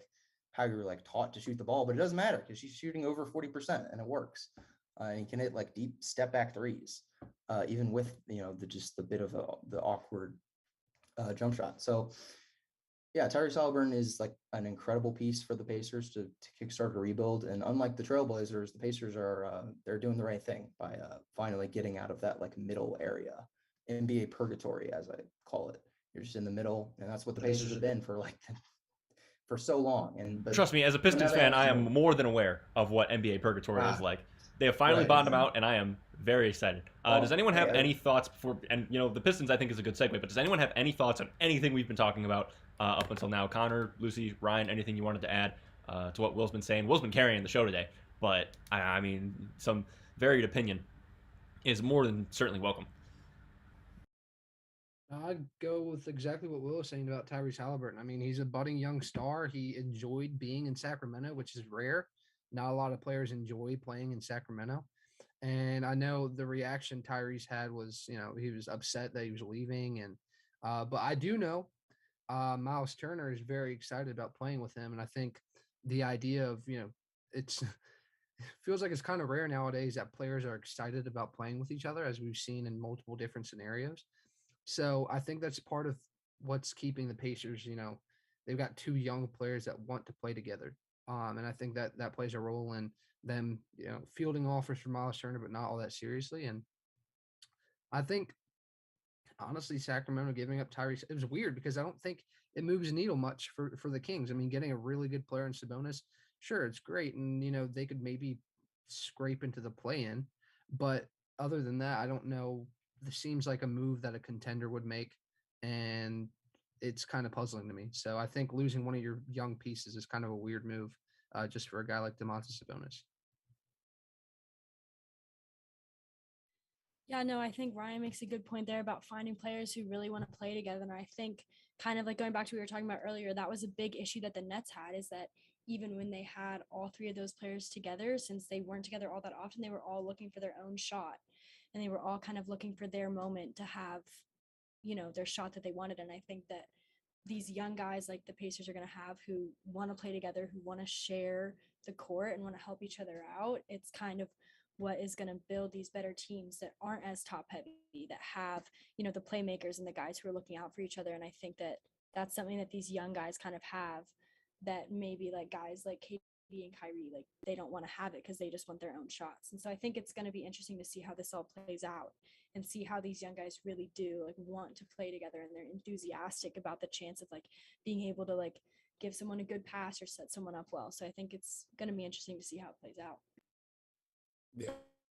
how you're like taught to shoot the ball, but it doesn't matter because he's shooting over 40% and it works. And he can hit like deep step back threes, even with the bit of the awkward jump shot. So yeah, Tyrese Halliburton is like an incredible piece for the Pacers to kickstart a rebuild. And unlike the Trailblazers, the Pacers are they're doing the right thing by finally getting out of that like middle area, NBA purgatory, as I call it. You're just in the middle, and that's what the Pacers have been for like for so long. But Trust me, as a Pistons fan, I am more than aware of what NBA purgatory is like. They have finally Right. bottomed out, and I am very excited. Does anyone have yeah. any thoughts before? And the Pistons, I think, is a good segue. But does anyone have any thoughts on anything we've been talking about up until now? Connor, Lucy, Ryan, anything you wanted to add to what Will's been saying? Will's been carrying the show today, but I mean, some varied opinion is more than certainly welcome. I'd go with exactly what Will was saying about Tyrese Halliburton. I mean, he's a budding young star. He enjoyed being in Sacramento, which is rare. Not a lot of players enjoy playing in Sacramento. And I know the reaction Tyrese had was, he was upset that he was leaving. And but I do know Miles Turner is very excited about playing with him. And I think the idea of, it's feels like it's kind of rare nowadays that players are excited about playing with each other, as we've seen in multiple different scenarios. So I think that's part of what's keeping the Pacers, they've got two young players that want to play together. And I think that plays a role in them, fielding offers from Miles Turner, but not all that seriously. And I think, honestly, Sacramento giving up Tyrese, it was weird because I don't think it moves the needle much for the Kings. I mean, getting a really good player in Sabonis, sure, it's great. And, they could maybe scrape into the play-in. But other than that, I don't know. This seems like a move that a contender would make. And it's kind of puzzling to me. So I think losing one of your young pieces is kind of a weird move just for a guy like Domantas Sabonis. Yeah, no, I think Ryan makes a good point there about finding players who really want to play together. And I think kind of like going back to what we were talking about earlier, that was a big issue that the Nets had, is that even when they had all three of those players together, since they weren't together all that often, they were all looking for their own shot. And they were all kind of looking for their moment to have, their shot that they wanted. And I think that these young guys like the Pacers are going to have, who want to play together, who want to share the court and want to help each other out, it's kind of what is going to build these better teams that aren't as top heavy, that have, the playmakers and the guys who are looking out for each other. And I think that that's something that these young guys kind of have, that maybe like guys like KD and Kyrie, like they don't want to have it because they just want their own shots. And so I think it's going to be interesting to see how this all plays out and see how these young guys really do like want to play together, and they're enthusiastic about the chance of like being able to like give someone a good pass or set someone up well. So I think it's going to be interesting to see how it plays out. Yeah,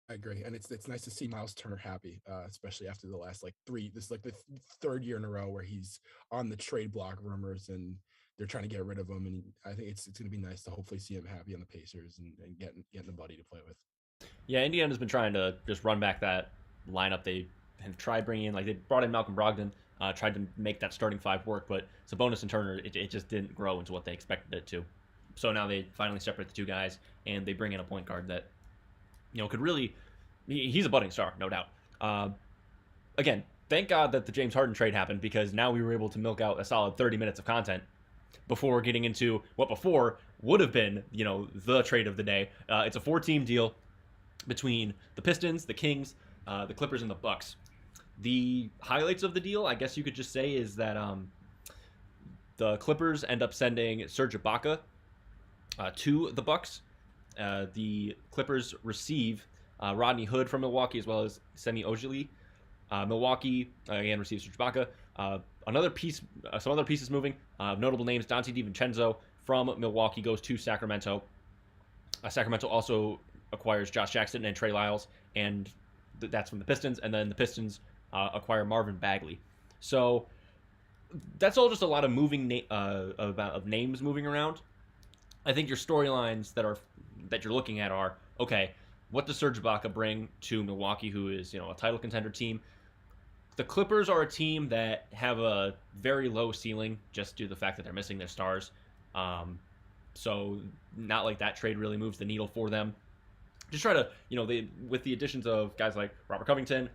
I agree, and it's nice to see Miles Turner happy, especially after the last like three. This is like the third year in a row where he's on the trade block rumors, and they're trying to get rid of him. And I think it's going to be nice to hopefully see him happy on the Pacers and getting a buddy to play with. Yeah, Indiana's been trying to just run back that lineup. They have tried bringing in, like they brought in Malcolm Brogdon, tried to make that starting five work, but Sabonis and Turner, it just didn't grow into what they expected it to. So now they finally separate the two guys, and they bring in a point guard that, could really, he's a budding star, no doubt. Again, thank God that the James Harden trade happened, because now we were able to milk out a solid 30 minutes of content before getting into what before would have been, the trade of the day. It's a 4-team deal between the Pistons, the Kings, the Clippers, and the Bucks. The highlights of the deal, I guess you could just say, is that the Clippers end up sending Serge Ibaka to the Bucks. The Clippers receive Rodney Hood from Milwaukee, as well as Semi Ojeleye. Milwaukee again receives Serge Ibaka. Another piece, some other pieces moving. Notable names: Dante DiVincenzo from Milwaukee goes to Sacramento. Sacramento also acquires Josh Jackson and Trey Lyles, and that's from the Pistons. And then the Pistons acquire Marvin Bagley. So that's all just a lot of moving of names moving around. I think your storylines that you're looking at are, okay, what does Serge Ibaka bring to Milwaukee, who is a title contender team? The Clippers are a team that have a very low ceiling just due to the fact that they're missing their stars. So not like that trade really moves the needle for them. Just try to, with the additions of guys like Robert Covington,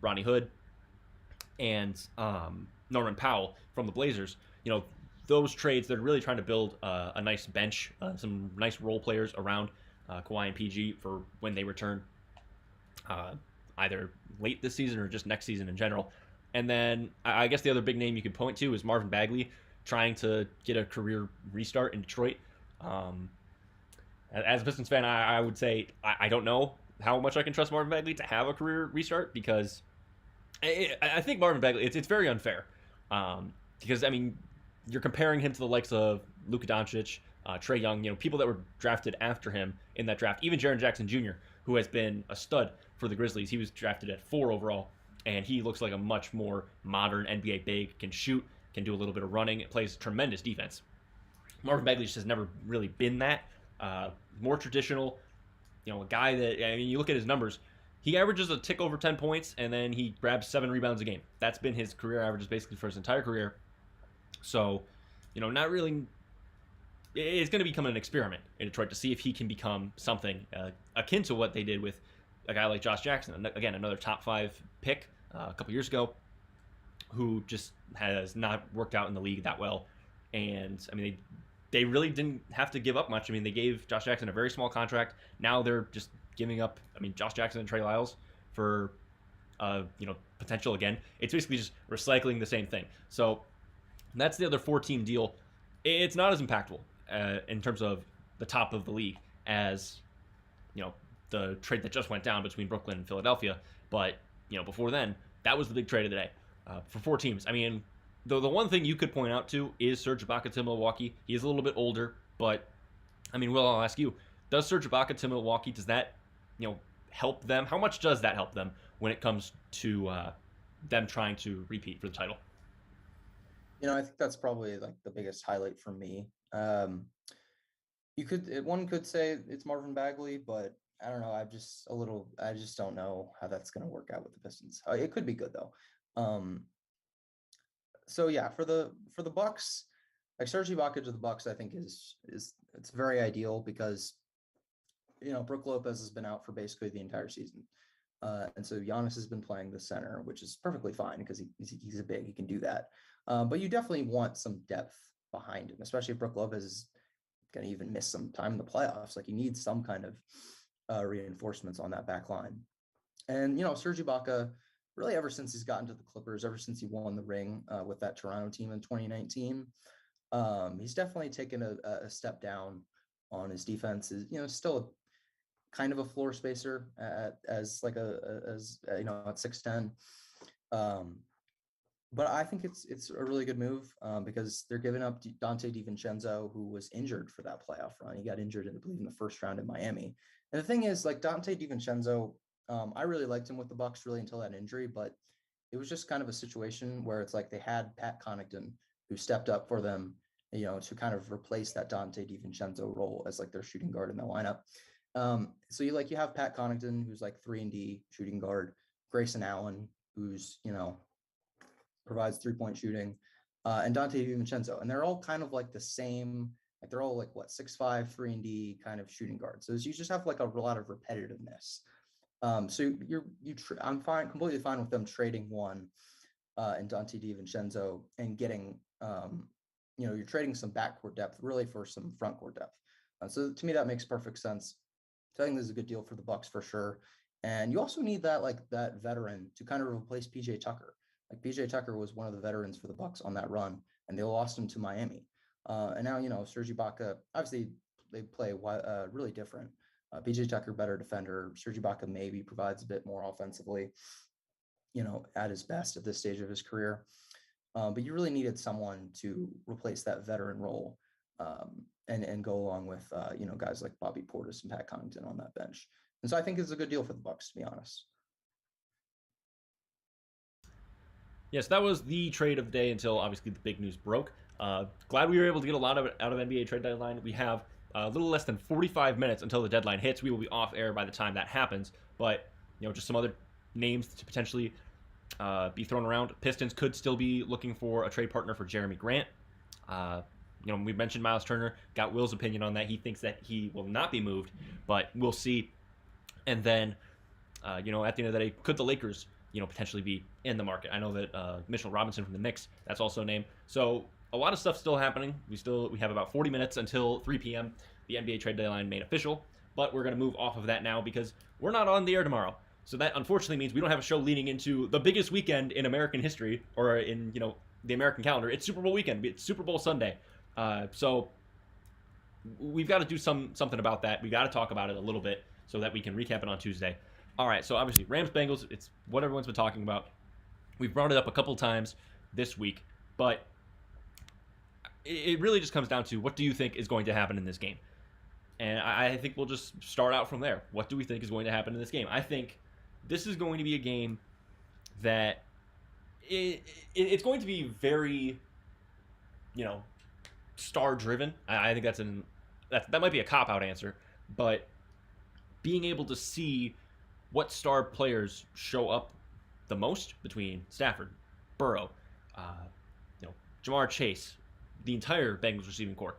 Rodney Hood, and Norman Powell from the Blazers, those trades, they're really trying to build a nice bench, some nice role players around Kawhi and PG for when they return, either late this season or just next season in general. And then I guess the other big name you could point to is Marvin Bagley, trying to get a career restart in Detroit. As a Pistons fan, I would say I don't know how much I can trust Marvin Bagley to have a career restart, because I think Marvin Bagley, it's very unfair. Because, you're comparing him to the likes of Luka Doncic, Trae Young, people that were drafted after him in that draft. Even Jaren Jackson Jr., who has been a stud for the Grizzlies. He was drafted at 4 overall, and he looks like a much more modern NBA big, can shoot, can do a little bit of running, plays tremendous defense. Marvin Bagley just has never really been that. More traditional, a guy that, you look at his numbers, he averages a tick over 10 points, and then he grabs 7 rebounds a game. That's been his career averages basically for his entire career. So, not really. It's going to become an experiment in Detroit to see if he can become something akin to what they did with a guy like Josh Jackson. Again, another top 5 pick a couple years ago, who just has not worked out in the league that well. And, they really didn't have to give up much. They gave Josh Jackson a very small contract. Now they're just giving up, Josh Jackson and Trey Lyles for, potential again. It's basically just recycling the same thing. So that's the other 4-team deal. It's not as impactful in terms of the top of the league as, the trade that just went down between Brooklyn and Philadelphia. But, before then, that was the big trade of the day for 4 teams. The one thing you could point out to is Serge Ibaka to Milwaukee. He is a little bit older, but, Will, I'll ask you, does Serge Ibaka to Milwaukee, does that, help them? How much does that help them when it comes to them trying to repeat for the title? I think that's probably like the biggest highlight for me. One could say it's Marvin Bagley, but I don't know. I just don't know how that's going to work out with the Pistons. It could be good though. So yeah, for the Bucks, like Serge Ibaka to the Bucks, I think is it's very ideal because Brook Lopez has been out for basically the entire season, and so Giannis has been playing the center, which is perfectly fine because he's a big, he can do that. But you definitely want some depth behind him, especially if Brook Lopez is going to even miss some time in the playoffs. Like you need some kind of reinforcements on that back line. And, Serge Ibaka, really ever since he's gotten to the Clippers, ever since he won the ring with that Toronto team in 2019, he's definitely taken a step down on his defense. Is still kind of a floor spacer at 6'10". But I think it's a really good move because they're giving up Dante DiVincenzo, who was injured for that playoff run. He got injured, I believe, in the first round in Miami. And the thing is, like, Dante DiVincenzo, I really liked him with the Bucks really until that injury, but it was just kind of a situation where it's like they had Pat Connaughton, who stepped up for them, to kind of replace that Dante DiVincenzo role as like their shooting guard in the lineup. So you have Pat Connaughton, who's like 3-and-D shooting guard, Grayson Allen, who's provides 3-point shooting, and Dante DiVincenzo, and they're all kind of like the same. Like they're all 6'5", 3-and-D kind of shooting guards. So you just have like a lot of repetitiveness. So I'm completely fine with them trading one and Dante DiVincenzo and getting you're trading some backcourt depth really for some frontcourt depth. So to me that makes perfect sense. So I think this is a good deal for the Bucks for sure. And you also need that veteran to kind of replace PJ Tucker. Like PJ Tucker was one of the veterans for the Bucks on that run, and they lost him to Miami. And now Serge Ibaka, obviously they play really different. PJ Tucker, better defender. Serge Ibaka maybe provides a bit more offensively, at his best at this stage of his career. But you really needed someone to replace that veteran role and go along with, guys like Bobby Portis and Pat Connaughton on that bench. And so I think it's a good deal for the Bucks, to be honest. Yes, that was the trade of the day until obviously the big news broke. Glad we were able to get a lot of it out of NBA trade deadline. We have a little less than 45 minutes until the deadline hits. We will be off air by the time that happens. But, just some other names to potentially be thrown around. Pistons could still be looking for a trade partner for Jeremy Grant. We mentioned Miles Turner. Got Will's opinion on that. He thinks that he will not be moved, but we'll see. And then, at the end of the day, could the Lakers, potentially be in the market? I know that Mitchell Robinson from the Knicks, that's also a name. So a lot of stuff still happening. We have about 40 minutes until 3 p.m. The NBA trade deadline made official, but we're going to move off of that now because we're not on the air tomorrow. So that unfortunately means we don't have a show leading into the biggest weekend in American history or in, the American calendar. It's Super Bowl weekend. It's Super Bowl Sunday. So we've got to do something about that. We got to talk about it a little bit so that we can recap it on Tuesday. All right, so obviously Rams-Bengals, it's what everyone's been talking about. We've brought it up a couple times this week, but it really just comes down to what do you think is going to happen in this game? And I think we'll just start out from there. What do we think is going to happen in this game? I think this is going to be a game that it's going to be very, star-driven. I think that might be a cop-out answer, but being able to see what star players show up the most between Stafford, Burrow, Jamar Chase, the entire Bengals receiving corps,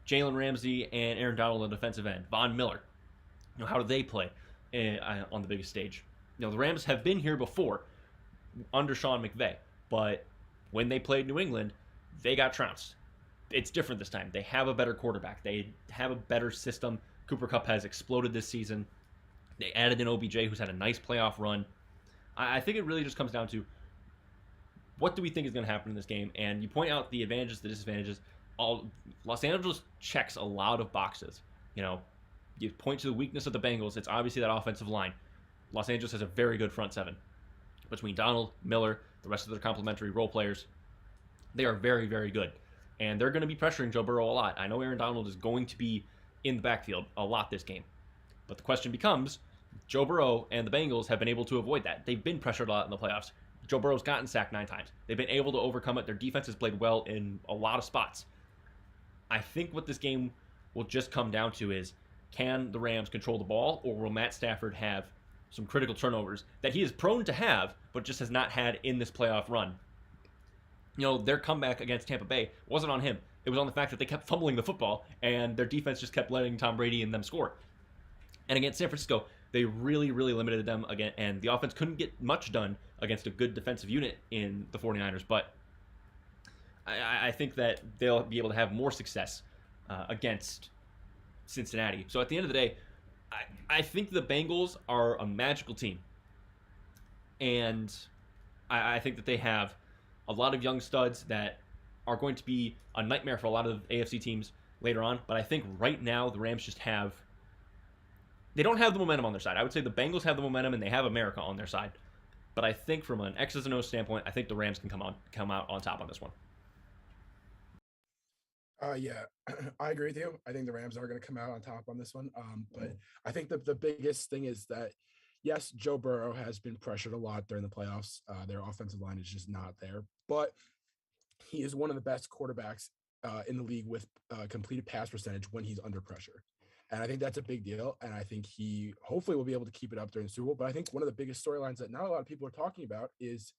Jalen Ramsey and Aaron Donald on the defensive end, Von Miller. How do they play on the biggest stage? The Rams have been here before under Sean McVay, but when they played New England, they got trounced. It's different this time. They have a better quarterback. They have a better system. Cooper Kupp has exploded this season. They added in OBJ, who's had a nice playoff run. I think it really just comes down to what do we think is going to happen in this game? And you point out the advantages, the disadvantages. Los Angeles checks a lot of boxes. You point to the weakness of the Bengals. It's obviously that offensive line. Los Angeles has a very good front seven. Between Donald, Miller, the rest of their complementary role players, they are very, very good. And they're going to be pressuring Joe Burrow a lot. I know Aaron Donald is going to be in the backfield a lot this game. But the question becomes, Joe Burrow and the Bengals have been able to avoid that. They've been pressured a lot in the playoffs. Joe Burrow's gotten sacked 9 times. They've been able to overcome it. Their defense has played well in a lot of spots. I think what this game will just come down to is, can the Rams control the ball, or will Matt Stafford have some critical turnovers that he is prone to have, but just has not had in this playoff run? Their comeback against Tampa Bay wasn't on him. It was on the fact that they kept fumbling the football, and their defense just kept letting Tom Brady and them score. And against San Francisco, they really, really limited them again, and the offense couldn't get much done against a good defensive unit in the 49ers. But I think that they'll be able to have more success against Cincinnati. So at the end of the day, I think the Bengals are a magical team, and I think that they have a lot of young studs that are going to be a nightmare for a lot of AFC teams later on. But I think right now the Rams just have they don't have the momentum on their side. I would say the Bengals have the momentum and they have America on their side. But I think from an X's and O's standpoint, I think the Rams can come out on top on this one. Yeah, I agree with you. I think the Rams are going to come out on top on this one. But I think the biggest thing is that yes, Joe Burrow has been pressured a lot during the playoffs. Their offensive line is just not there, but he is one of the best quarterbacks in the league with completed pass percentage when he's under pressure. And I think that's a big deal. And I think he hopefully will be able to keep it up during the Super Bowl. But I think one of the biggest storylines that not a lot of people are talking about is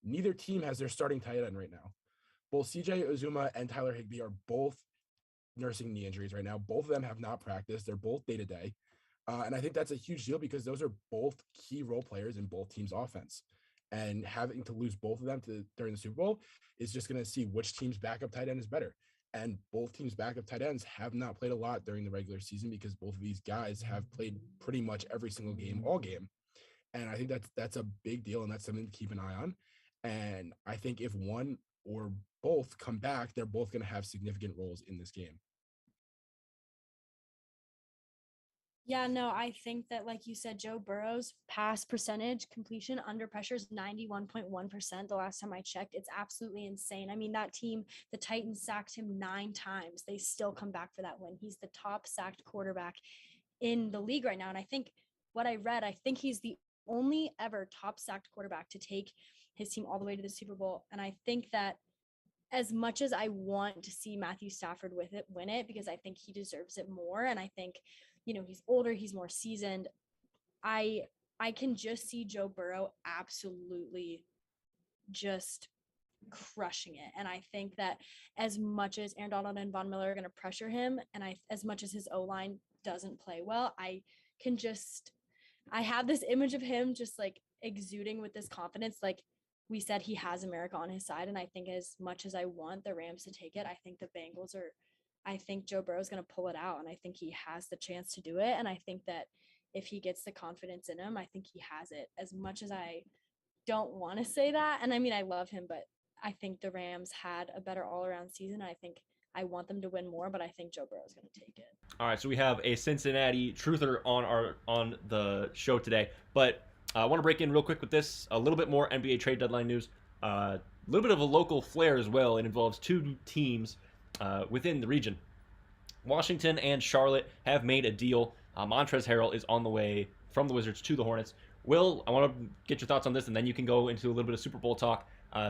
neither team has their starting tight end right now. Both CJ Uzuma and Tyler Higbee are both nursing knee injuries right now. Both of them have not practiced. They're both day to day. And I think that's a huge deal because those are both key role players in both teams' offense. And having to lose both of them during the Super Bowl is just going to see which team's backup tight end is better. And both teams' backup tight ends have not played a lot during the regular season because both of these guys have played pretty much every single game, all game. And I think that's a big deal, and that's something to keep an eye on. And I think if one or both come back, they're both going to have significant roles in this game. Yeah, no, I think that, like you said, Joe Burrow's pass percentage completion under pressure is 91.1%. The last time I checked, it's absolutely insane. I mean, that team, the Titans sacked him 9 times. They still come back for that win. He's the top sacked quarterback in the league right now. And I think what I read, I think he's the only ever top sacked quarterback to take his team all the way to the Super Bowl. And I think that as much as I want to see Matthew Stafford win it, because I think he deserves it more. And I think, he's older, he's more seasoned. I can just see Joe Burrow absolutely just crushing it. And I think that as much as Aaron Donald and Von Miller are going to pressure him, and as much as his O-line doesn't play well, I have this image of him just like exuding with this confidence. Like we said, he has America on his side. And I think as much as I want the Rams to take it, I think Joe Burrow is going to pull it out. And I think he has the chance to do it. And I think that if he gets the confidence in him, I think he has it. As much as I don't want to say that. And I mean, I love him, but I think the Rams had a better all around season. I think I want them to win more, but I think Joe Burrow is going to take it. All right, so we have a Cincinnati truther on the show today, but I want to break in real quick with this. A little bit more NBA trade deadline news. A little bit of a local flair as well. It involves 2 teams within the region. Washington and Charlotte have made a deal. Montrezl Harrell is on the way from the Wizards to the Hornets. Will, I want to get your thoughts on this, and then you can go into a little bit of Super Bowl talk.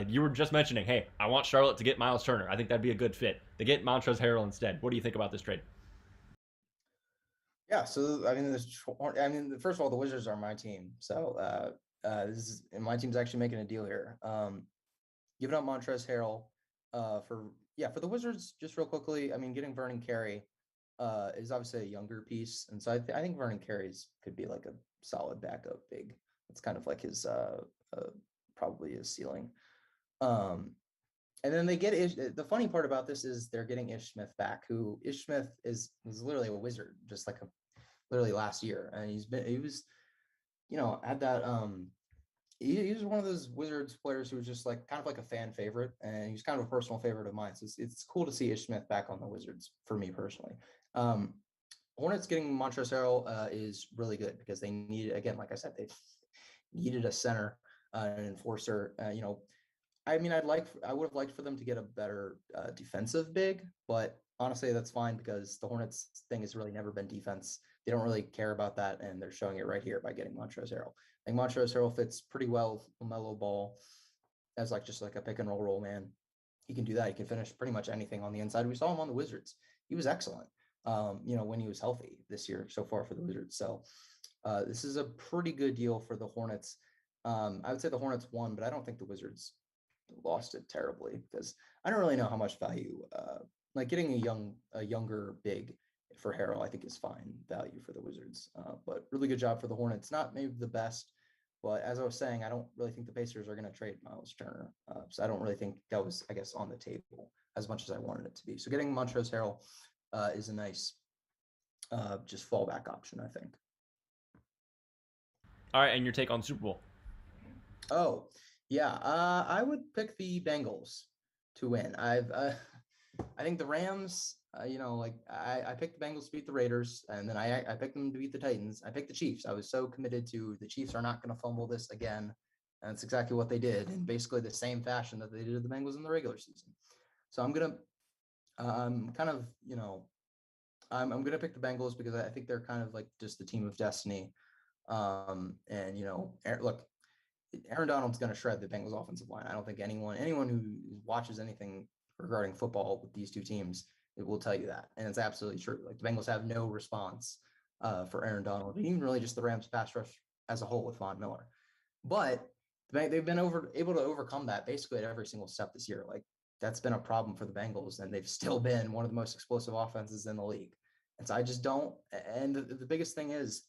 You were just mentioning, hey, I want Charlotte to get Miles Turner. I think that'd be a good fit. They get Montrezl Harrell instead. What do you think about this trade? Yeah, so I mean, first of all, the Wizards are my team, so my team's actually making a deal here. Giving up Montrezl Harrell for the Wizards, just real quickly. I mean, getting Vernon Carey is obviously a younger piece, and so I think Vernon Carey's could be like a solid backup big. It's kind of like his probably his ceiling. And then they get the funny part about this is they're getting Ish Smith back, who Ish Smith was literally a wizard, just like literally last year. And he was, had that, he was one of those Wizards players who was just like kind of like a fan favorite, and he was kind of a personal favorite of mine. So it's cool to see Ish Smith back on the Wizards for me personally. Hornets getting Montrezl Harrell is really good because they need, again, like I said, they needed a center, an enforcer, I mean, I would have liked for them to get a better defensive big, but honestly, that's fine because the Hornets thing has really never been defense. They don't really care about that, and they're showing it right here by getting Montrezl Harrell. I think Montrezl Harrell fits pretty well LaMelo Ball as just like a pick and roll man. He can do that. He can finish pretty much anything on the inside. We saw him on the Wizards. He was excellent, when he was healthy this year so far for the Wizards. So this is a pretty good deal for the Hornets. I would say the Hornets won, but I don't think the Wizards lost it terribly because I don't really know how much value like getting a younger big for Harrell I think is fine value for the Wizards, but really good job for the Hornets. Not maybe the best, but as I was saying, I don't really think the Pacers are going to trade Miles Turner, so I don't really think that was, I guess, on the table as much as I wanted it to be. So getting Montrezl Harrell is a nice just fallback option, I think. All right, and your take on the Super Bowl? Oh, yeah. I would pick the Bengals to win. I think the Rams. Like I picked the Bengals to beat the Raiders, and then I picked them to beat the Titans. I picked the Chiefs. I was so committed to the Chiefs are not going to fumble this again, and it's exactly what they did in basically the same fashion that they did to the Bengals in the regular season. So I'm gonna, kind of, I'm gonna pick the Bengals because I think they're kind of like just the team of destiny. And look, Aaron Donald's going to shred the Bengals offensive line. I don't think anyone who watches anything regarding football with these two teams, it will tell you that. And it's absolutely true. Like the Bengals have no response for Aaron Donald, and even really just the Rams pass rush as a whole with Von Miller. But they've been able to overcome that basically at every single step this year. Like that's been a problem for the Bengals, and they've still been one of the most explosive offenses in the league. And so I just don't. And the biggest thing is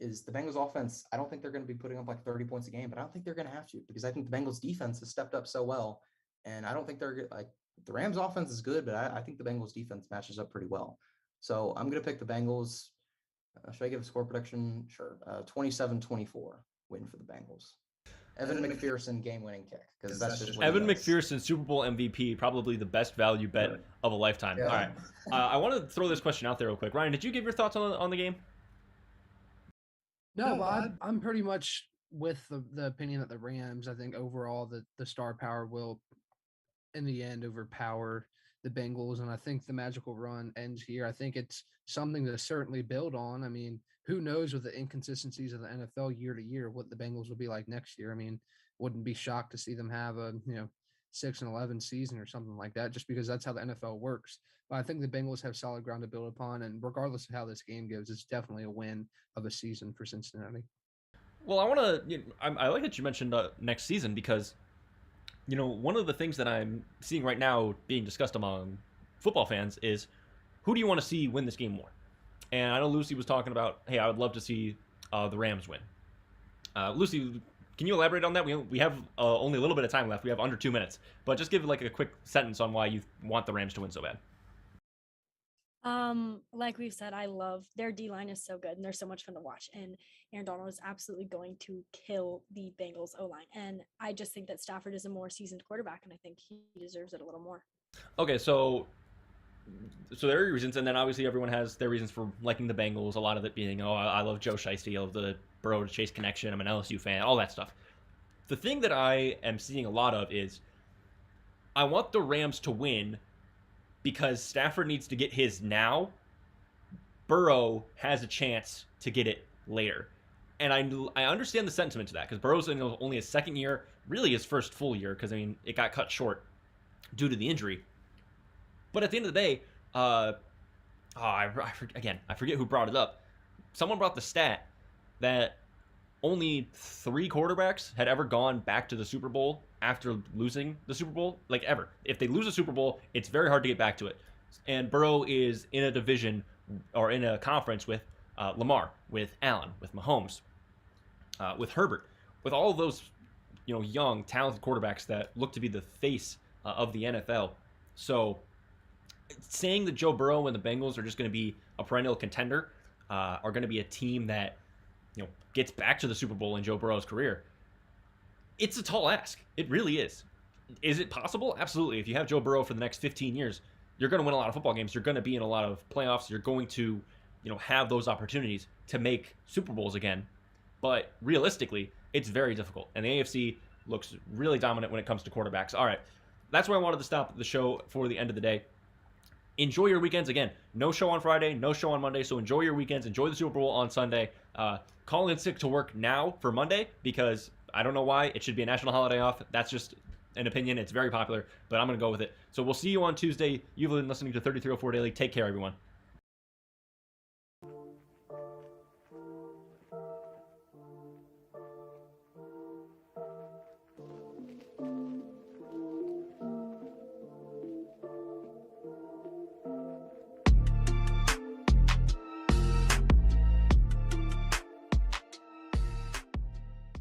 the Bengals offense. I don't think they're going to be putting up like 30 points a game, but I don't think they're going to have to, because I think the Bengals defense has stepped up so well. And I don't think they're like the Rams offense is good, but I think the Bengals defense matches up pretty well. So I'm going to pick the Bengals. Should I give a score prediction? Sure. 27-24 win for the Bengals. Evan McPherson game-winning kick, because that's just what Evan McPherson, Super Bowl MVP, probably the best value bet of a lifetime. Yeah. All right, I want to throw this question out there real quick. Ryan, did you give your thoughts on the game? No, but I'm pretty much with the opinion that the Rams, I think overall the star power will in the end overpower the Bengals, and I think the magical run ends here. I think it's something to certainly build on. I mean, who knows with the inconsistencies of the NFL year to year what the Bengals will be like next year. I mean, wouldn't be shocked to see them have a 6-11 season or something like that, just because that's how the NFL works. But I think the Bengals have solid ground to build upon, and regardless of how this game goes, it's definitely a win of a season for Cincinnati. Well, I want to. I like that you mentioned next season, because one of the things that I'm seeing right now being discussed among football fans is who do you want to see win this game more? And I know Lucy was talking about, hey, I would love to see the Rams win. Lucy, can you elaborate on that? We have only a little bit of time left. We have under 2 minutes, but just give like a quick sentence on why you want the Rams to win so bad. Like we've said, I love their D-line is so good and they're so much fun to watch. And Aaron Donald is absolutely going to kill the Bengals O-line. And I just think that Stafford is a more seasoned quarterback, and I think he deserves it a little more. Okay, so there are reasons, and then obviously everyone has their reasons for liking the Bengals. A lot of it being, I love Joe Shiesty, I love the Burrow to Chase connection, I'm an LSU fan, all that stuff. The thing that I am seeing a lot of is I want the Rams to win because Stafford needs to get his now. Burrow has a chance to get it later. And I understand the sentiment to that, because Burrow's in only his second year, really his first full year, because, it got cut short due to the injury. But at the end of the day, I forget who brought it up. Someone brought the stat that only 3 quarterbacks had ever gone back to the Super Bowl after losing the Super Bowl, like ever. If they lose a Super Bowl, it's very hard to get back to it. And Burrow is in a division or in a conference with Lamar, with Allen, with Mahomes, with Herbert, with all of those, young, talented quarterbacks that look to be the face of the NFL. So saying that Joe Burrow and the Bengals are just going to be a perennial contender, are going to be a team that gets back to the Super Bowl in Joe Burrow's career, it's a tall ask. It really is. Is it possible? Absolutely. If you have Joe Burrow for the next 15 years, you're going to win a lot of football games. You're going to be in a lot of playoffs. You're going to, have those opportunities to make Super Bowls again. But realistically, it's very difficult. And the AFC looks really dominant when it comes to quarterbacks. All right. That's where I wanted to stop the show for the end of the day. Enjoy your weekends. Again, no show on Friday, no show on Monday. So enjoy your weekends. Enjoy the Super Bowl on Sunday. Call in sick to work now for Monday, because I don't know why. It should be a national holiday off. That's just an opinion. It's very popular, but I'm going to go with it. So we'll see you on Tuesday. You've been listening to 3304 Daily. Take care, everyone.